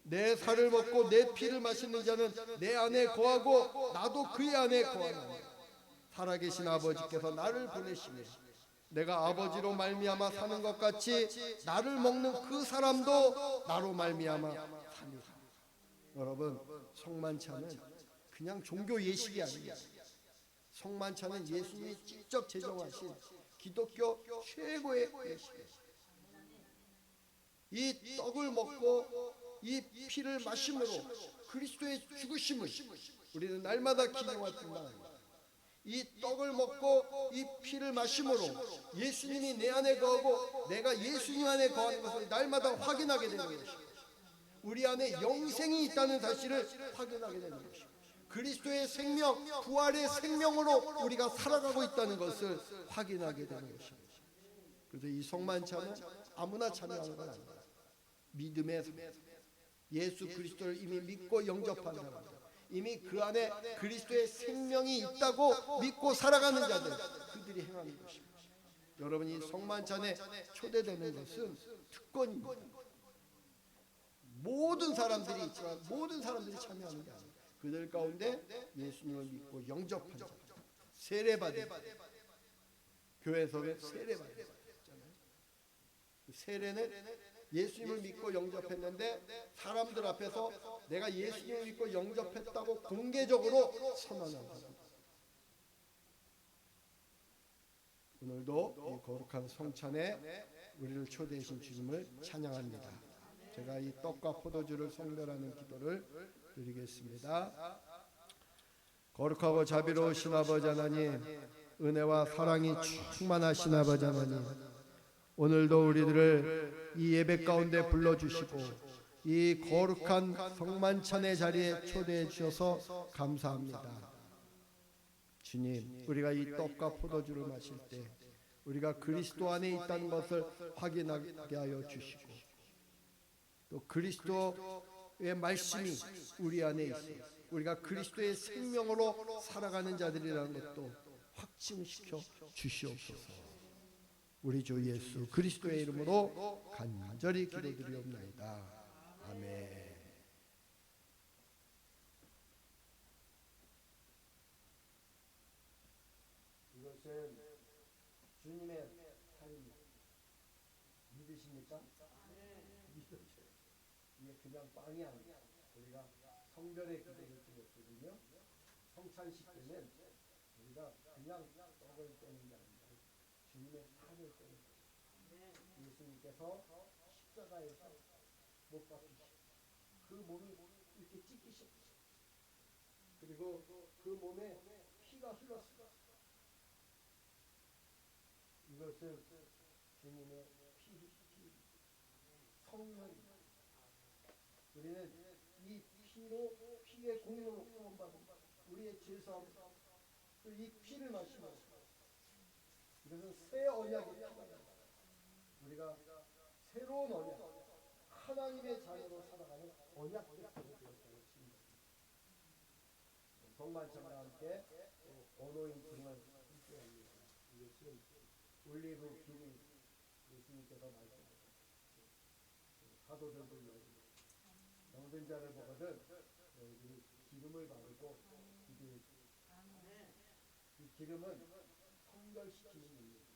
내 살을 먹고 내 피를 마시는 자는 내 안에 거하고 나도 그의 안에 거하노니 살아계신 아버지께서 나를 보내시며 내가 아버지로 말미암아 사는 것 같이 나를 먹는 그 사람도 나로 말미암아 사리라. 여러분, 성만찬은 그냥 종교 예식이 아닙니다. 성만찬은 예수님이 직접 제정하신 기독교 최고의 예식이에요. 이 떡을 먹고 이 피를 마심으로 그리스도의 죽으심을 우리는 날마다 기념할 뿐만 아니라 이 떡을 먹고 이 피를 마심으로 예수님이 내 안에 거하고 내가 예수님 안에 거하는 것을 날마다 확인하게 되는 것입니다. 우리 안에 영생이 있다는 사실을 확인하게 되는 것입니다. 그리스도의 생명, 부활의 생명으로 우리가 살아가고 있다는 것을 확인하게 되는 것입니다. 그래서 이 성만찬은 아무나 참여하는 건 아닙니다. 믿음의 삶, 예수 그리스도를 이미 믿고 영접한 사람들, 이미 그 안에 그리스도의 생명이 있다고 믿고 살아가는 자들, 그들이 행하는 것입니다. 여러분, 이 성만찬에 초대되는 것은 특권입니다. 모든 사람들이 있지만 모든 사람들이 참여하는 게 아닙니다. 그들 가운데 예수님을 믿고 영접한 자, 세례받은, 교회에서 세례받은 자잖아요. 세례는 예수님을 믿고 영접했는데 사람들 앞에서 내가 예수님을 믿고 영접했다고 공개적으로 선언한 겁니다. 오늘도 이 거룩한 성찬에 우리를 초대해 주신 주님을 찬양합니다. 제가 이 떡과 포도주를 성별하는 기도를 드리겠습니다. 거룩하고 자비로우신 아버지 하나님, 은혜와 사랑이 충만하신 아버지 하나님, 오늘도 우리들을 이 예배 가운데 불러주시고 이 거룩한 성만찬의 자리에 초대해 주셔서 감사합니다. 주님, 우리가 이 떡과 포도주를 마실 때 우리가 그리스도 안에 있다는 것을 확인하게 하여 주시고 또 그리스도의 말씀이 우리 안에 있어 우리가 그리스도의 생명으로 살아가는 자들이라는 것도 확증시켜 주시옵소서. 우리 주 예수 그리스도의 이름으로 간절히 기도드리옵나이다. 아멘. 이것은 주님의 살입니다. 믿으십니까? 믿으세요. 이게 그냥 빵이 아니야. 우리가 성별의 기도를 드렸거든요. 성찬식 때는 우리가 그냥 떡을 떼는 게 아니라 주님의 살을 떼는 거예요. 예수님께서 십자가에서 못 박히시고 그 몸이 이렇게 찢기셨어요. 그리고 그 몸에 피가 흘렀어요. 이것은 주님의 피 성령입니다. 우리는 이 피의 공로로 구원받은 우리의 죄사함, 이 피를 마시면 이것은 새 언약의 피가 우리가 새로운 언약, 하나님의 자녀로 살아가는 언약의 피가 되었다고 칩니다. 성만찬과 함께 어노인팅을 함께합니다. 이것은 올리브 기름, 예수님께서 말씀하셨습니다. 사도들도 이야기합니다. 병든 자를 보거든 너희들이 기름을 바르고 기도해 주세요. 이 기름은 성결시키는 능력입니다.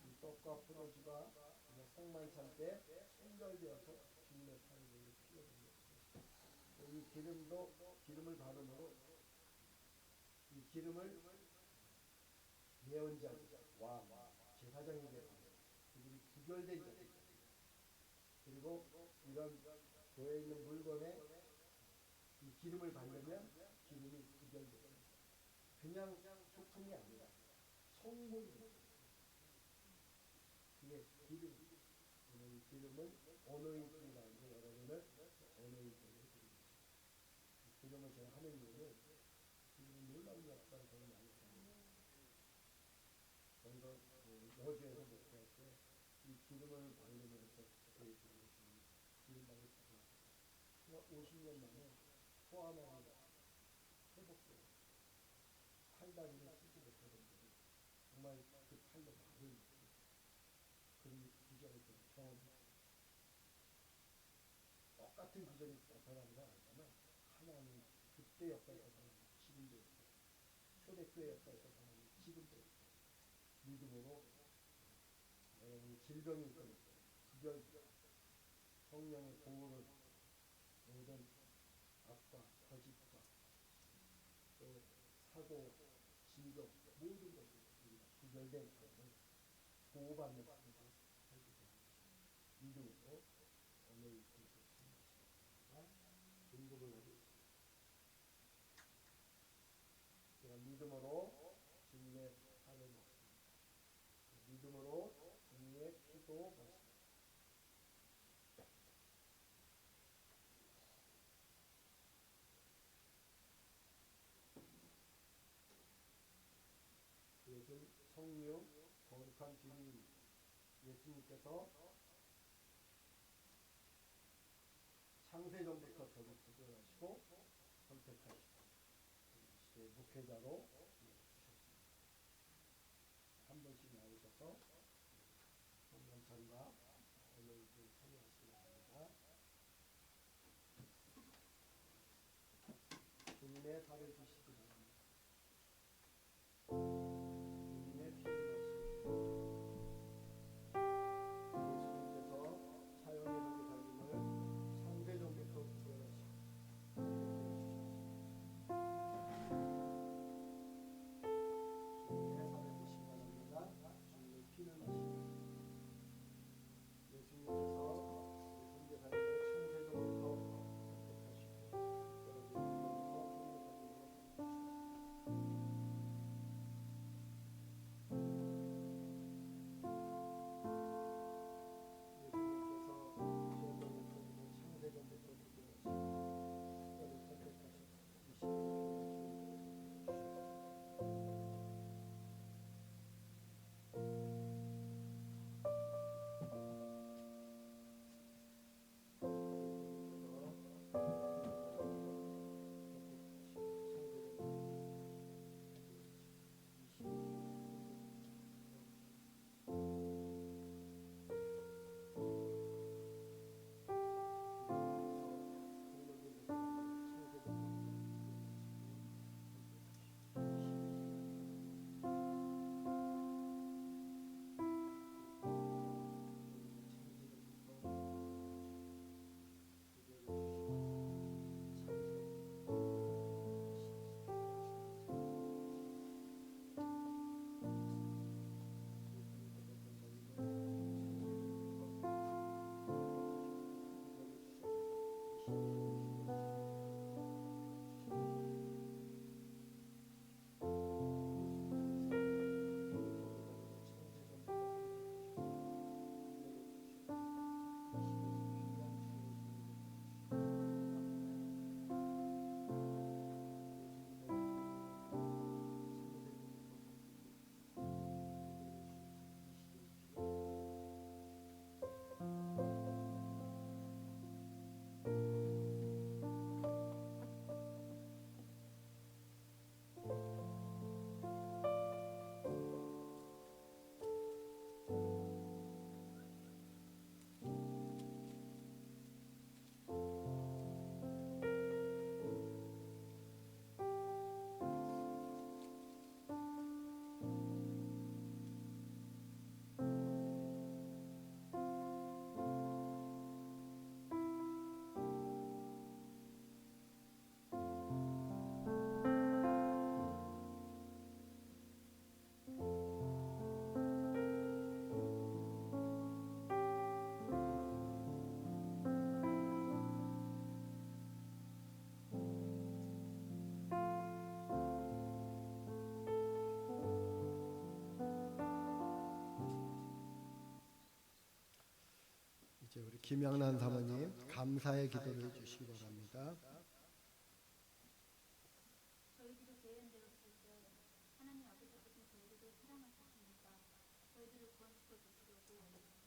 이 떡과 포도주가 성만찬 때 성결되어서 주님의 살을 피워드리는 것입니다. 이 기름을 바르므로 이 기름을 예언자들, 왕, 제사장이 되고 그들이 구별된 자들, 그리고 이런 교회에 있는 물건에 이 기름을 바르면 기름이 구별돼요. 그냥 소품이 아니라 성물이 그게 기름. 이 기름은 어노인팅이라는데 여러분을 어노인팅을 드리겠습니다. 기름을 제가 하는 이유는 기름은 놀라운 역사를 저는 많이 봤습니다. 저희가 여주에서 목회할 때 이 기름을 바르면서 교회 들어오시는 기름방을 들어왔어요. 정말 50년 만에 포함하는 회복돼요. 팔다리를 쓰지 못하던 분이 정말 그 팔로 말을 못해요. 그런 기적을 좀 경험했어요. 똑같은 기적이 나타나는 건 아니지만 하나님 그때 역사에서 하나님 지금도 역사, 초대교회 역사에서 하나님 지금도 역사, 믿음으로 여러분이 질병이 있거든 구별되고 성령의 보호를 모든 악과 거짓과 또 사고 진동 모든 것이 우리가 구별된 사람은 보호받는 삶을 살게 되는 것입니다. 믿음으로 오늘 이 뜻을 참여하시기 바랍니다. 등급을 하겠습니다. 제가 믿음으로 주님의 살을 먹습니다. 믿음으로 주님의 피도 먹습니다. 이것은 성령 거룩한 주님입니다. 예수님께서 창세전부터 저를 구별하시고 선택하시고 이 시대의 목회자로 주셨습니다. 한 번씩 나오셔서 성만찬과 오늘 참여하시기 바랍니다. 주님의 살을 드시기 바랍니다. 주님의 피를 마시기 바랍니다. 예수님께서 사형의 선지자님을 창세전부터 구별하시고 선택해 주셨습니다. 주님의 살을 드시기 바랍니다. 주님의 피를 마시기 바랍니다. 예수님께서 우리 선지자님을 창세전부터 선택하시고 여러분을 통해서 천국까지 김양란 사모님 감사의 기도를 해주시기 바랍니다. 저희들이 개연되었을 때 하나님 아버지께서 저희들을 사랑하셨습니다. 저희들을 구원시켜 주시려고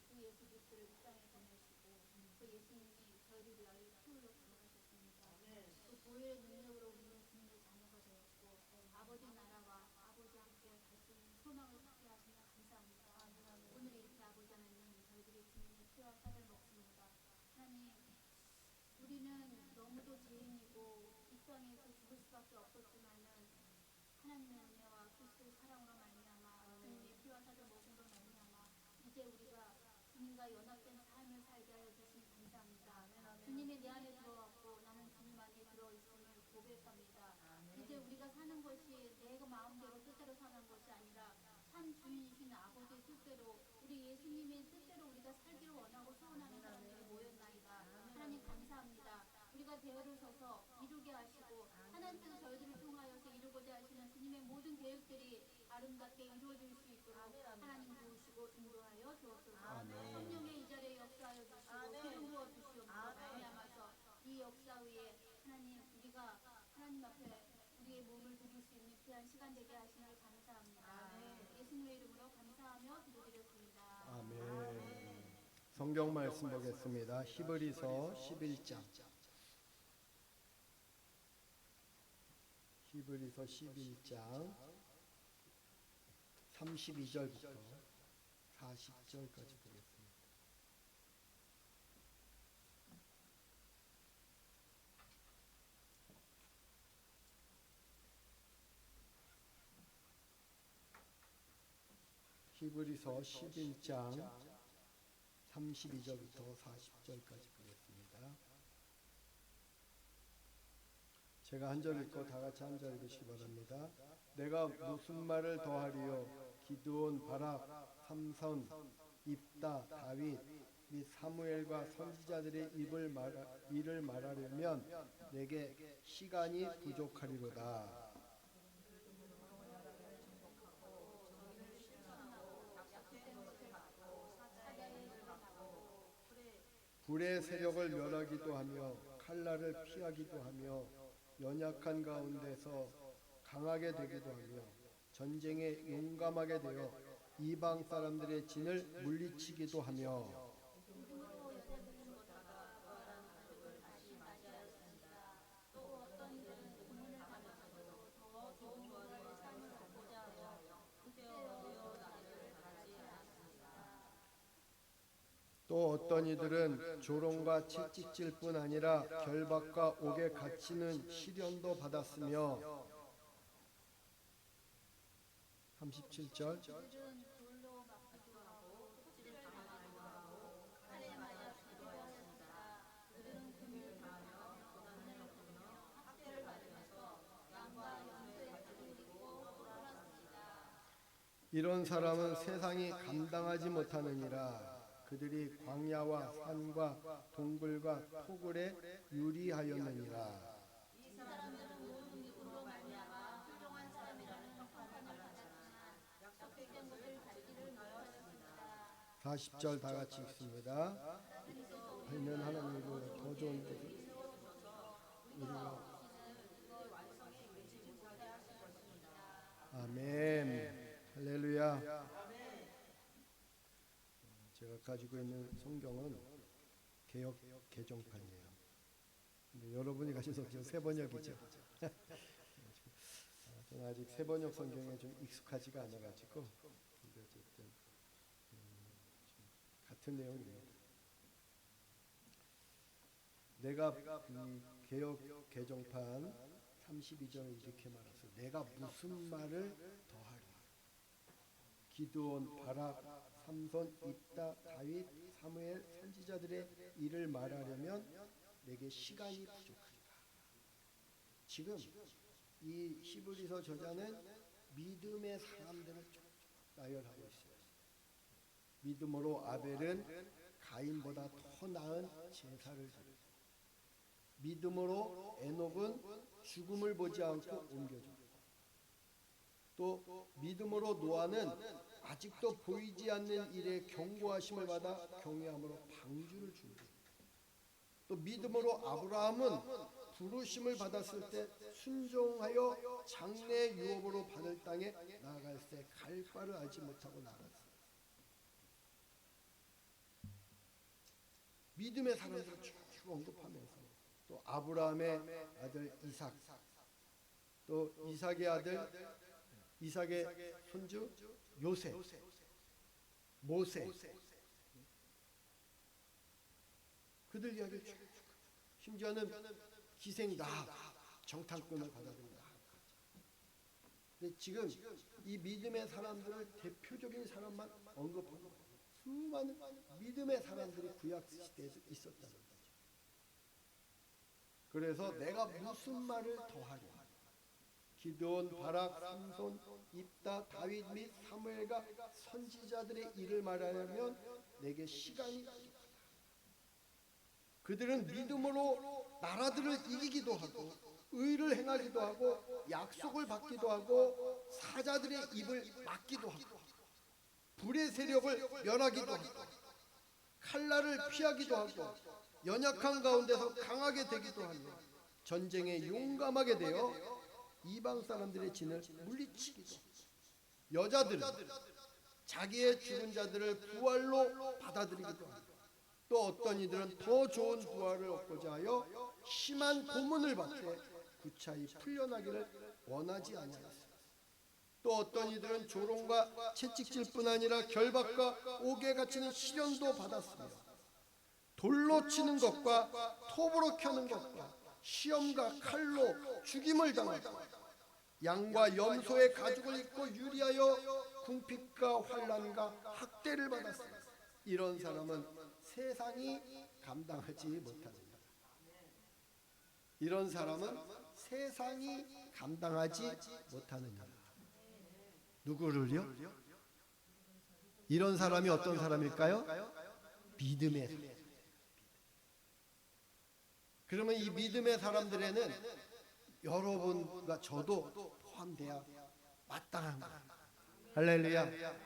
주 예수 그리스도를 이 땅에 보내시고 그 예수님이 저희를 위하여 피흘러 돌아가셨습니다. 그 보혈의 능력으로 우리는 주님의 자녀가 되었고 아버지 나라와 아버지 함께 갈 수 있는 소망을 갖게 하시며 감사합니다. 오늘 이렇게 아버지 하나님 저희들이 주님의 피와 살을 먹습니다. 하나님 우리는 너무도 죄인이고 이 땅에서 죽을 수밖에 없었지만은 하나님의 은혜와 그리스도의 사랑으로 말미암아 주님의 피와 살을 먹음으로 말미암아 이제 우리가 주님과 연합된 삶을 살게 하여 주시니 감사합니다. 주님이 내 안에 들어왔고 나는 주님 안에 들어있음을 고백합니다. 이제 우리가 사는 것이 내가 마음대로 뜻대로 사는 것이 아니라 참 주인이신 아버지의 뜻대로 우리 예수님의 뜻대로 우리가 살기를 원하고 소원하는 사람들이 모였나이다. 하나님 감사합니다. 우리가 대열을 서서 이루게 하시고 하나님께서 저희들을 통하여서 이루고자 하시는 주님의 모든 계획들이 아름답게 이루어질 수 있도록 하나님 도우시고 인도하여 주옵소서. 성령의 이 자리에 역사하여 주시고 기름 부어 주시옵소서. 말미암아서 이 역사 위에 하나님 우리가 하나님 앞에 우리의 몸을 드릴 수 있는 귀한 시간 되게 하시니 감사합니다. 예수님의 이름으로 감사하며 기도드렸습니다. 아멘. 성경 말씀 보겠습니다. 히브리서 11장. 히브리서 11장 32절부터 40절까지 보겠습니다. 히브리서 11장 32절부터 40절까지 보겠습니다. 제가 한 절 읽고 다 같이 한 절 읽으시기 바랍니다. 내가 무슨 말을 더하리요? 기드온, 바락, 삼손, 입다, 다윗 및 사무엘과 선지자들의 일을 말하려면 내게 시간이 부족하리로다. 불의 세력을 멸하기도 하며 칼날을 피하기도 하며 연약한 가운데서 강하게 되기도 하며 전쟁에 용감하게 되어 이방 사람들의 진을 물리치기도 하며 또 어떤 이들은 조롱과 채찍질 뿐 아니라 결박과 옥에 갇히는 시련도 받았으며 37절 그들은 돌로 맞기도 하고 톱질을 당하기도 하고 칼에 맞아 죽기도 하였습니다. 그들은 금을 당하며 고난을 겪으며 학대를 받으면서 양과 염소의 뿔을 입고 돌아왔습니다. 이런 사람은 세상이 감당하지 못하느니라. 그들이 광야와 산과 동굴과 토굴에 유리하였느니라. 이 사람들은 모든 믿음으로 말미암아 훌륭한 사람이라는 평판을 받았지만 약속된 것을 받기를 노하였습니다. 40절 다 같이 읽습니다. 있는 하나님으로 더 좋은 것을 우리가 아멘. 할렐루야. 제가 가지고 있는 성경은 개역 개정판이에요. 근데 여러분이 가진 성경 새 번역이죠. 저는 아직 새 번역 성경에 좀 익숙하지가 않아가지고 근데 어쨌든 같은 내용입니다. 내가 이 개역 개정판 32절 이렇게 말했어요. 내가 무슨 말을 더하리? 기드온, 바락, 삼손, 입다, 다윗, 사무엘, 선지자들의 일을 말하려면 내게 시간이 부족하리라. 지금 이 히브리서 저자는 믿음의 사람들을 나열하고 있어요. 믿음으로 아벨은 가인보다 더 나은 제사를 드렸고, 믿음으로 에녹은 죽음을 보지 않고 옮겨졌고, 또 믿음으로 노아는 아직도 보이지 않는 일에 경고하심을 받아 경외함으로 방주를 준비했고, 또 믿음으로 아브라함은 부르심을 받았을 때 순종하여 장래 유업으로 받을 땅에 나아갈 때 갈 바를 알지 못하고 나갔어요. 믿음의 사람들을 쭉 언급하면서 또 아브라함의 아들 이삭, 또 이삭의 아들 이삭의 손주 요셉, 모세, 그들 이야기를 쭉, 심지어는 기생 라합, 정탐꾼을 받아들인 라합. 근데 지금 이 믿음의 사람들을 대표적인 사람만 언급하는 거예요. 수많은 믿음의 사람들이 구약 시대에도 있었다는 거죠. 그래서 내가 무슨 말을 더하랴? 기드온, 바락, 삼손, 입다, 다윗 및 사무엘과 선지자들의 일을 말하려면 내게 시간이 부족하다. 그들은 믿음으로 나라들을 이기기도 하고 의를 행하기도 하고 약속을 받기도 하고 사자들의 입을 막기도 하고 불의 세력을 멸하기도 하고 칼날을 피하기도 하고 연약한 가운데서 강하게 되기도 하며 전쟁에 용감하게 되어 이방 사람들의 진을 물리치기도 하고 여자들은 자기의 죽은 자들을 부활로 받아들이기도 하고 또 어떤 이들은 더 좋은 부활을 얻고자 하여 심한 고문을 받되 구차히 풀려나기를 원하지 아니하였습니다. 또 어떤 이들은 조롱과 채찍질 뿐 아니라 결박과 옥에 갇히는 시련도 받았으며 돌로 치는 것과 톱으로 켜는 것과 시험과 칼로 죽임을 당하고 양과 염소의 가죽을 입고 유리하여 궁핍과 환난과 학대를 받았습니다. 이런 사람은 세상이 감당하지 못합니다. 이런 사람은 세상이 감당하지 못하느니라. 누구를요? 이런 사람이 어떤 사람일까요? 믿음의 사람. 그러면 이 믿음의 사람들에는 여러분과 저도 포함되어야 마땅한 거예요. 할렐루야.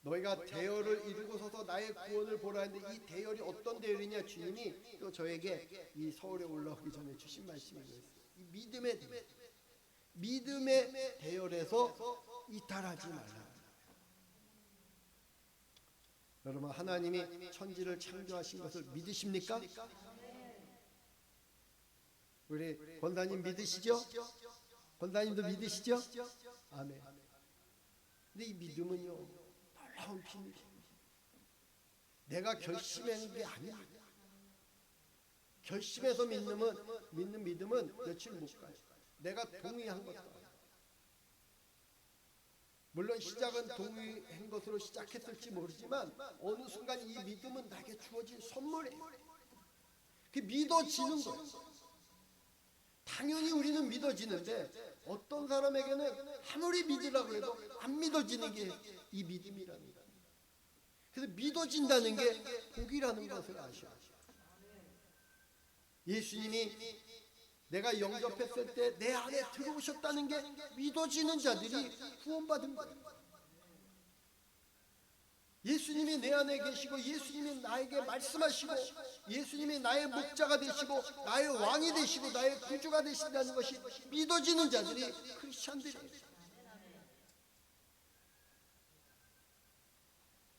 너희가 대열을 이루고 서서 나의 구원을 보라 했는데 이 대열이 어떤 대열이냐, 주님이 또 저에게 이 서울에 올라오기 전에 주신 말씀이 그랬어요. 이 믿음의 대열에서 이탈하지 말라. 여러분, 하나님이 천지를 창조하신 것을 믿으십니까? 우리 권사님 믿으시죠? 권사님도 믿으시죠? 아멘. 근데 이 믿음은요, 놀라운 비밀이에요. 내가 결심한 게 아니야. 결심해서 믿는 믿음은 며칠 못 가요. 내가 동의한 것도 아니에요. 물론 시작은 동의한 것으로 시작했을지 모르지만 어느 순간 이 믿음은 나에게 주어진 선물이에요. 그게 믿어지는 거예요. 당연히 우리는 믿어지는데 어떤 사람에게는 아무리 믿으라고 해도 안 믿어지는 게 이 믿음이라는 거예요. 그래서 믿어진다는 게 복이라는 것을 아셔야 돼요. 예수님이 내가 영접했을 때 내 안에 들어오셨다는 게 믿어지는 자들이 구원받은 거예요. 예수님이 내 안에 계시고 예수님이 나에게 말씀하시고 예수님이 나의 목자가 되시고 나의 왕이 되시고 나의 구주가 되신다는 것이 믿어지는 자들이 크리스찬들이에요.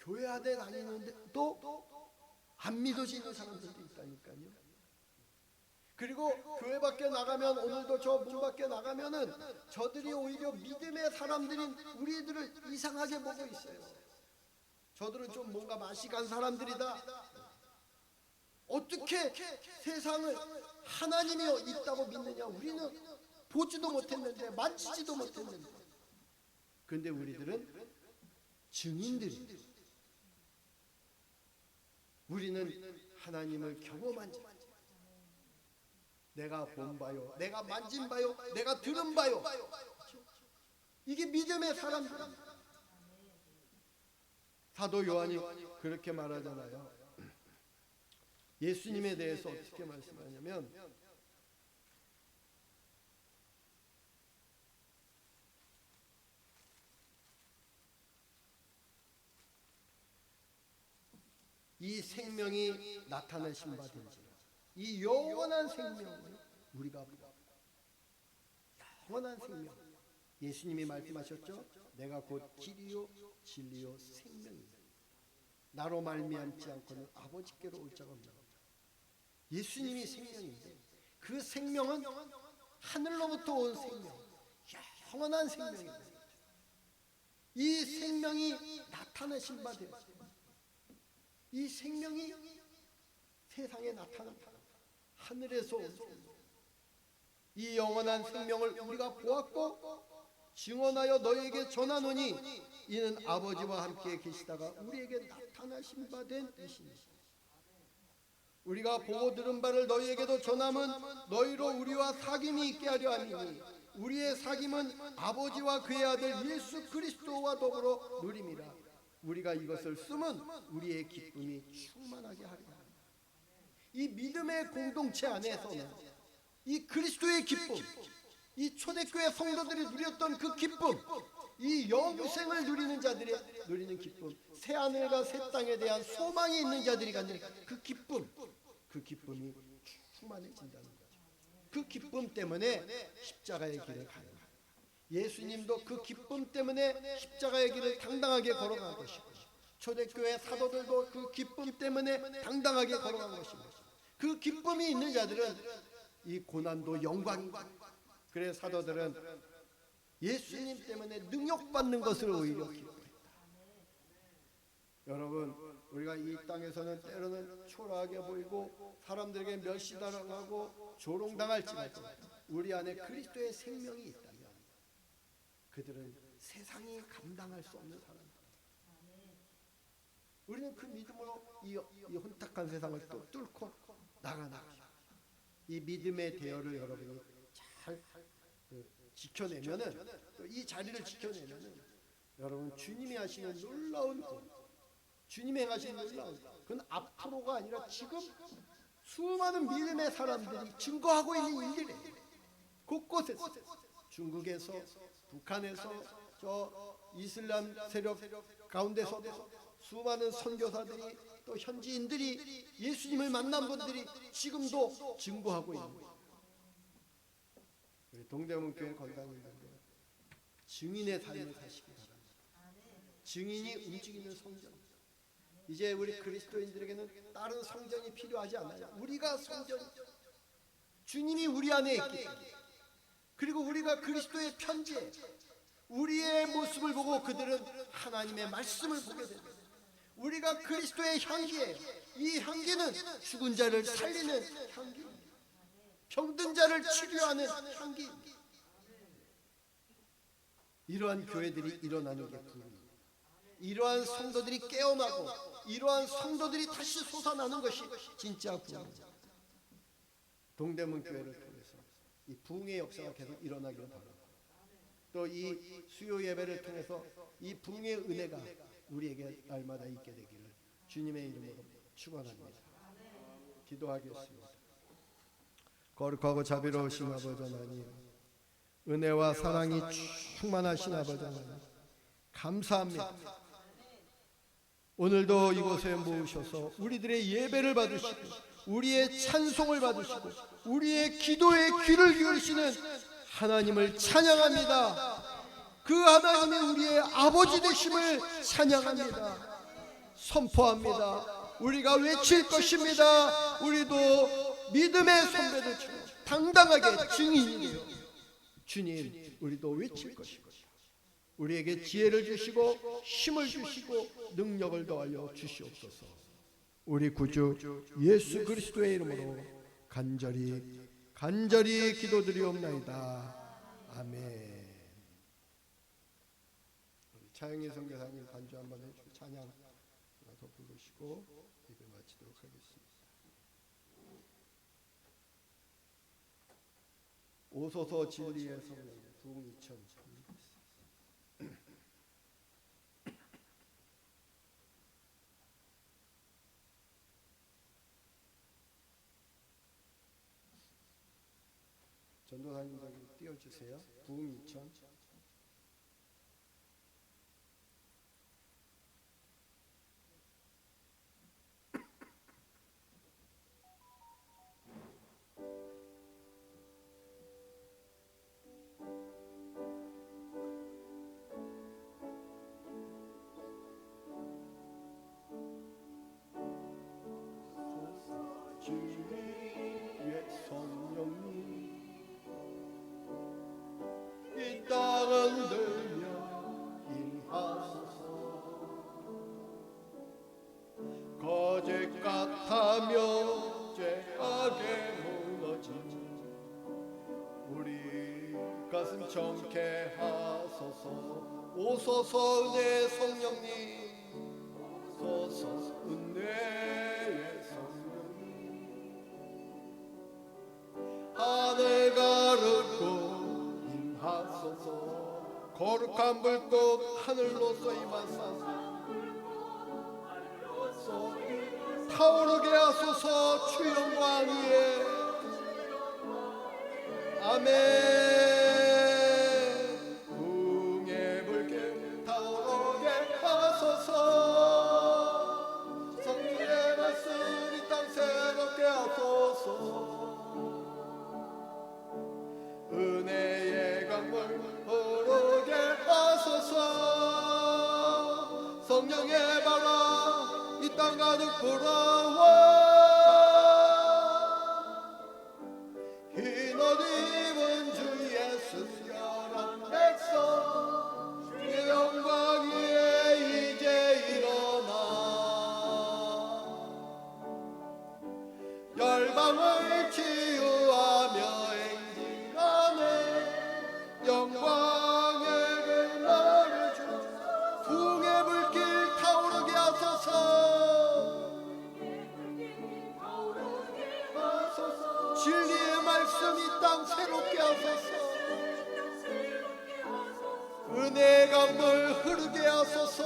교회 안에 다니는데 또 안 믿어지는 사람들도 있다니까요. 그리고 교회 밖에 나가면, 오늘도 저 문 밖에 나가면은 저들이 오히려 믿음의 사람들인 우리들을 이상하게 보고 있어요. 저들은 좀 뭔가 맛이 간 사람들이다. 어떻게 세상을 하나님이 있다고 믿느냐? 우리는 보지도 못했는데, 만지지도 못했는데. 그런데 우리들은 증인들이, 우리는 하나님을 경험한 자, 내가 본 바요, 내가 만진 바요, 내가 들은 바요. 이게 믿음의 사람들입니다. 사도 요한이 그렇게 말하잖아요. 예수님에 대해서 어떻게 말씀하냐면, 이 생명이 나타내신 바 된지라. 이 영원한 생명을 우리가 보고, 영원한 생명, 예수님이 말씀하셨죠. 내가 곧 길이요 진리요 생명이다. 나로 말미암지 않고는 아버지께로 올 자가 없다. 예수님이 생명인데 그 생명은 하늘로부터 온 생명, 영원한 생명입니다. 이 생명이 나타내신 바 되었습니다. 이 생명이 세상에 나타납니다. 하늘에서 온 생명. 이 영원한 생명을 우리가 보았고 증언하여 너희에게 전하노니 이는 아버지와 함께 계시다가 우리에게 나타나신 바 된 이시니 우리가 보고 들은 바를 너희에게도 전함은 너희로 우리와 사귐이 있게 하려 함이니 우리의 사귐은 아버지와 그의 아들 예수 그리스도와 더불어 누림이라. 우리가 이것을 쓰면 우리의 기쁨이 충만하게 하리라. 이 믿음의 공동체 안에서는 이 그리스도의 기쁨, 이 초대교회 성도들이 누렸던 그 기쁨, 이 영생을 누리는 자들이 누리는 기쁨, 새하늘과 새 땅에 대한 소망이 있는 자들이 갖는 그 기쁨, 그 기쁨이 충만해진다는 거죠. 그 기쁨 때문에 십자가의 길을 가는 거예요. 예수님도 그 기쁨 때문에 십자가의 길을 당당하게 걸어간 것이고, 초대교회 사도들도 그 기쁨 때문에 당당하게 걸어간 것입니다. 그 기쁨이 있는 자들은 이 고난도 영광이고, 그래 사도들은 예수님 때문에 능욕받는 것을 오히려 기뻐했다. 여러분, 우리가 이 땅에서는 때로는 초라하게 보이고 사람들에게 멸시당하고 조롱당할지라도 우리 안에 그리스도의 생명이 있다면 그들은 세상이 감당할 수 없는 사람들. 우리는 그 믿음으로 이 혼탁한 세상을 또 뚫고 나가나가요. 이 믿음의 대열을 여러분이 잘 지켜내면은, 또 이 자리를 지켜내면은 여러분 주님이 하시는 놀라운 것, 주님이 행하시는 놀라운 것, 그건 앞으로가 아니라 지금 수많은 믿음의 사람들이 증거하고 있는 일이래요. 곳곳에서, 중국에서, 북한에서, 저 이슬람 세력 가운데서도 수많은 선교사들이, 또 현지인들이, 예수님을 만난 분들이 지금도 증거하고 있는 거예요. 우리 동대문교회 건강인들도 증인의 삶을 사시기 바랍니다. 증인이 움직이는 성전. 이제 우리 그리스도인들에게는 다른 성전이 필요하지 않아요. 우리가 성전이죠. 주님이 우리 안에 있기 때문에. 그리고 우리가 그리스도의 편지에 우리의 모습을 보고 그들은 하나님의 말씀을 보게 됩니다. 우리가 그리스도의 향기예요. 이 향기는 죽은 자를 살리는 향기, 병든 자를 치료하는 향기. 이러한 교회들이 일어나는 게 부흥입니다. 이러한 성도들이 깨어나고 이러한 성도들이 다시 솟아나는 것이 진짜 부흥입니다. 동대문 교회를 통해서 이 부흥의 역사가 계속 일어나기를 바랍니다. 또 이 수요 예배를 통해서 이 부흥의 은혜가 우리에게 날마다 있게 되기를 주님의 이름으로 축원합니다. 기도하겠습니다. 거룩하고 자비로우신 아버지 하나님, 은혜와 사랑이 충만하신 아버지 하나님, 감사합니다. 오늘도 이곳에 모으셔서 우리들의 예배를 받으시고 우리의 찬송을 받으시고 우리의 기도에 귀를 기울이시는 하나님을 찬양합니다. 그 하나님이 우리의 아버지 되심을 찬양합니다. 선포합니다. 우리가 외칠 것입니다. 우리도 믿음의 선배들처럼 당당하게 증인이 되어 주님, 우리도 외칠 것입니다. 우리에게 지혜를 주시고 힘을 주시고 능력을 더하여 주시옵소서. 우리 구주 예수 그리스도의 이름으로 간절히 기도드리옵나이다. 아멘. 차영희 선교사님 반주 한번 해주시고 찬양 하나 더 부르시고 예배 마치도록 하겠습니다. 오소서 진리의 성령 부흥 2000. 전도사님들 띄워주세요. 부흥 2000. 흔들며 일하소서. 거짓 같아며 죄악에 무너진 우리 가슴 정케 하소서. 오소서 은혜의 성령님, 오소서 은혜의 성령님. 하늘 가르고 임하소서. 거룩한 불꽃 하늘로서 임하소서. 타오르게 하소서. 주 영광 위에. 아멘. 붕의 불길 타오르게 하소서. 성령의 말씀 이 땅 새롭게 하소서. 은혜의 강물 흐르게 하소서. 성령의 바람 이 땅 가득 불어와. 흰 옷 입은 주 예수 연한 백성 주의 영광 위에 이제 일어나 열방을 치유하며 행진하네. 영광의 그날을 주 붕의 불길 타오르게 하소서. 진리의 말씀 이 땅 새롭게 하소서. 은혜의 강물 흐르게 하소서.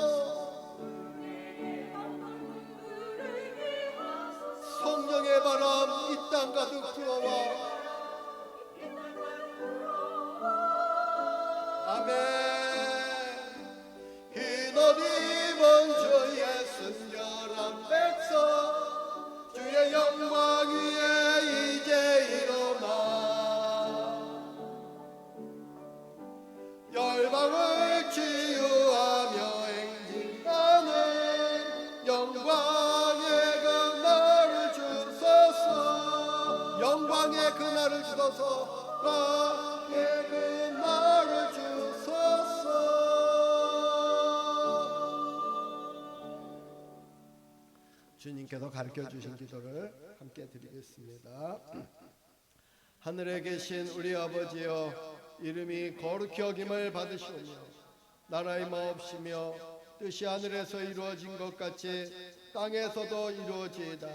성령의 바람 이 땅 가득 불어와. 아멘. 흰 옷 입은 주 예수 열한 백성 주의 영광 위에 이제 일어나 열방을 치유하며 행진하는 영광의 그날을 주소서. 영광의 그날을 주소서. 영광의 그날을 주소서. 주님께서 가르쳐 주신 기도를 함께 드리겠습니다. 하늘에 계신 우리 아버지여, 이름이 거룩히 여김을 받으시오며 나라의 마옵시며 뜻이 하늘에서 이루어진 것 같이 땅에서도 이루어지이다.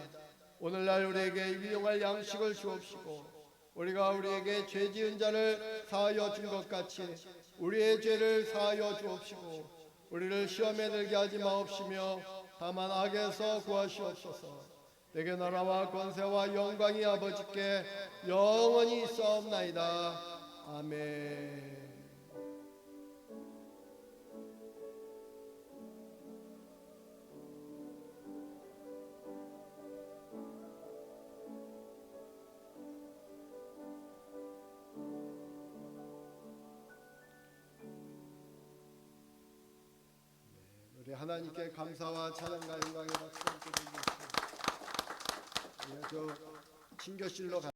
오늘날 우리에게 일용할 양식을 주옵시고 우리가 우리에게 죄 지은 자를 사하여 준 것 같이 우리의 죄를 사하여 주옵시고 우리를 시험에 들게 하지 마옵시며 다만 악에서 구하시옵소서. 내게 나라와 권세와 영광이 아버지께 영원히 있사옵나이다. 아멘. 우리 하나님께 감사와 찬양과 영광의 박수 함께 드리겠습니다. 저 친교실로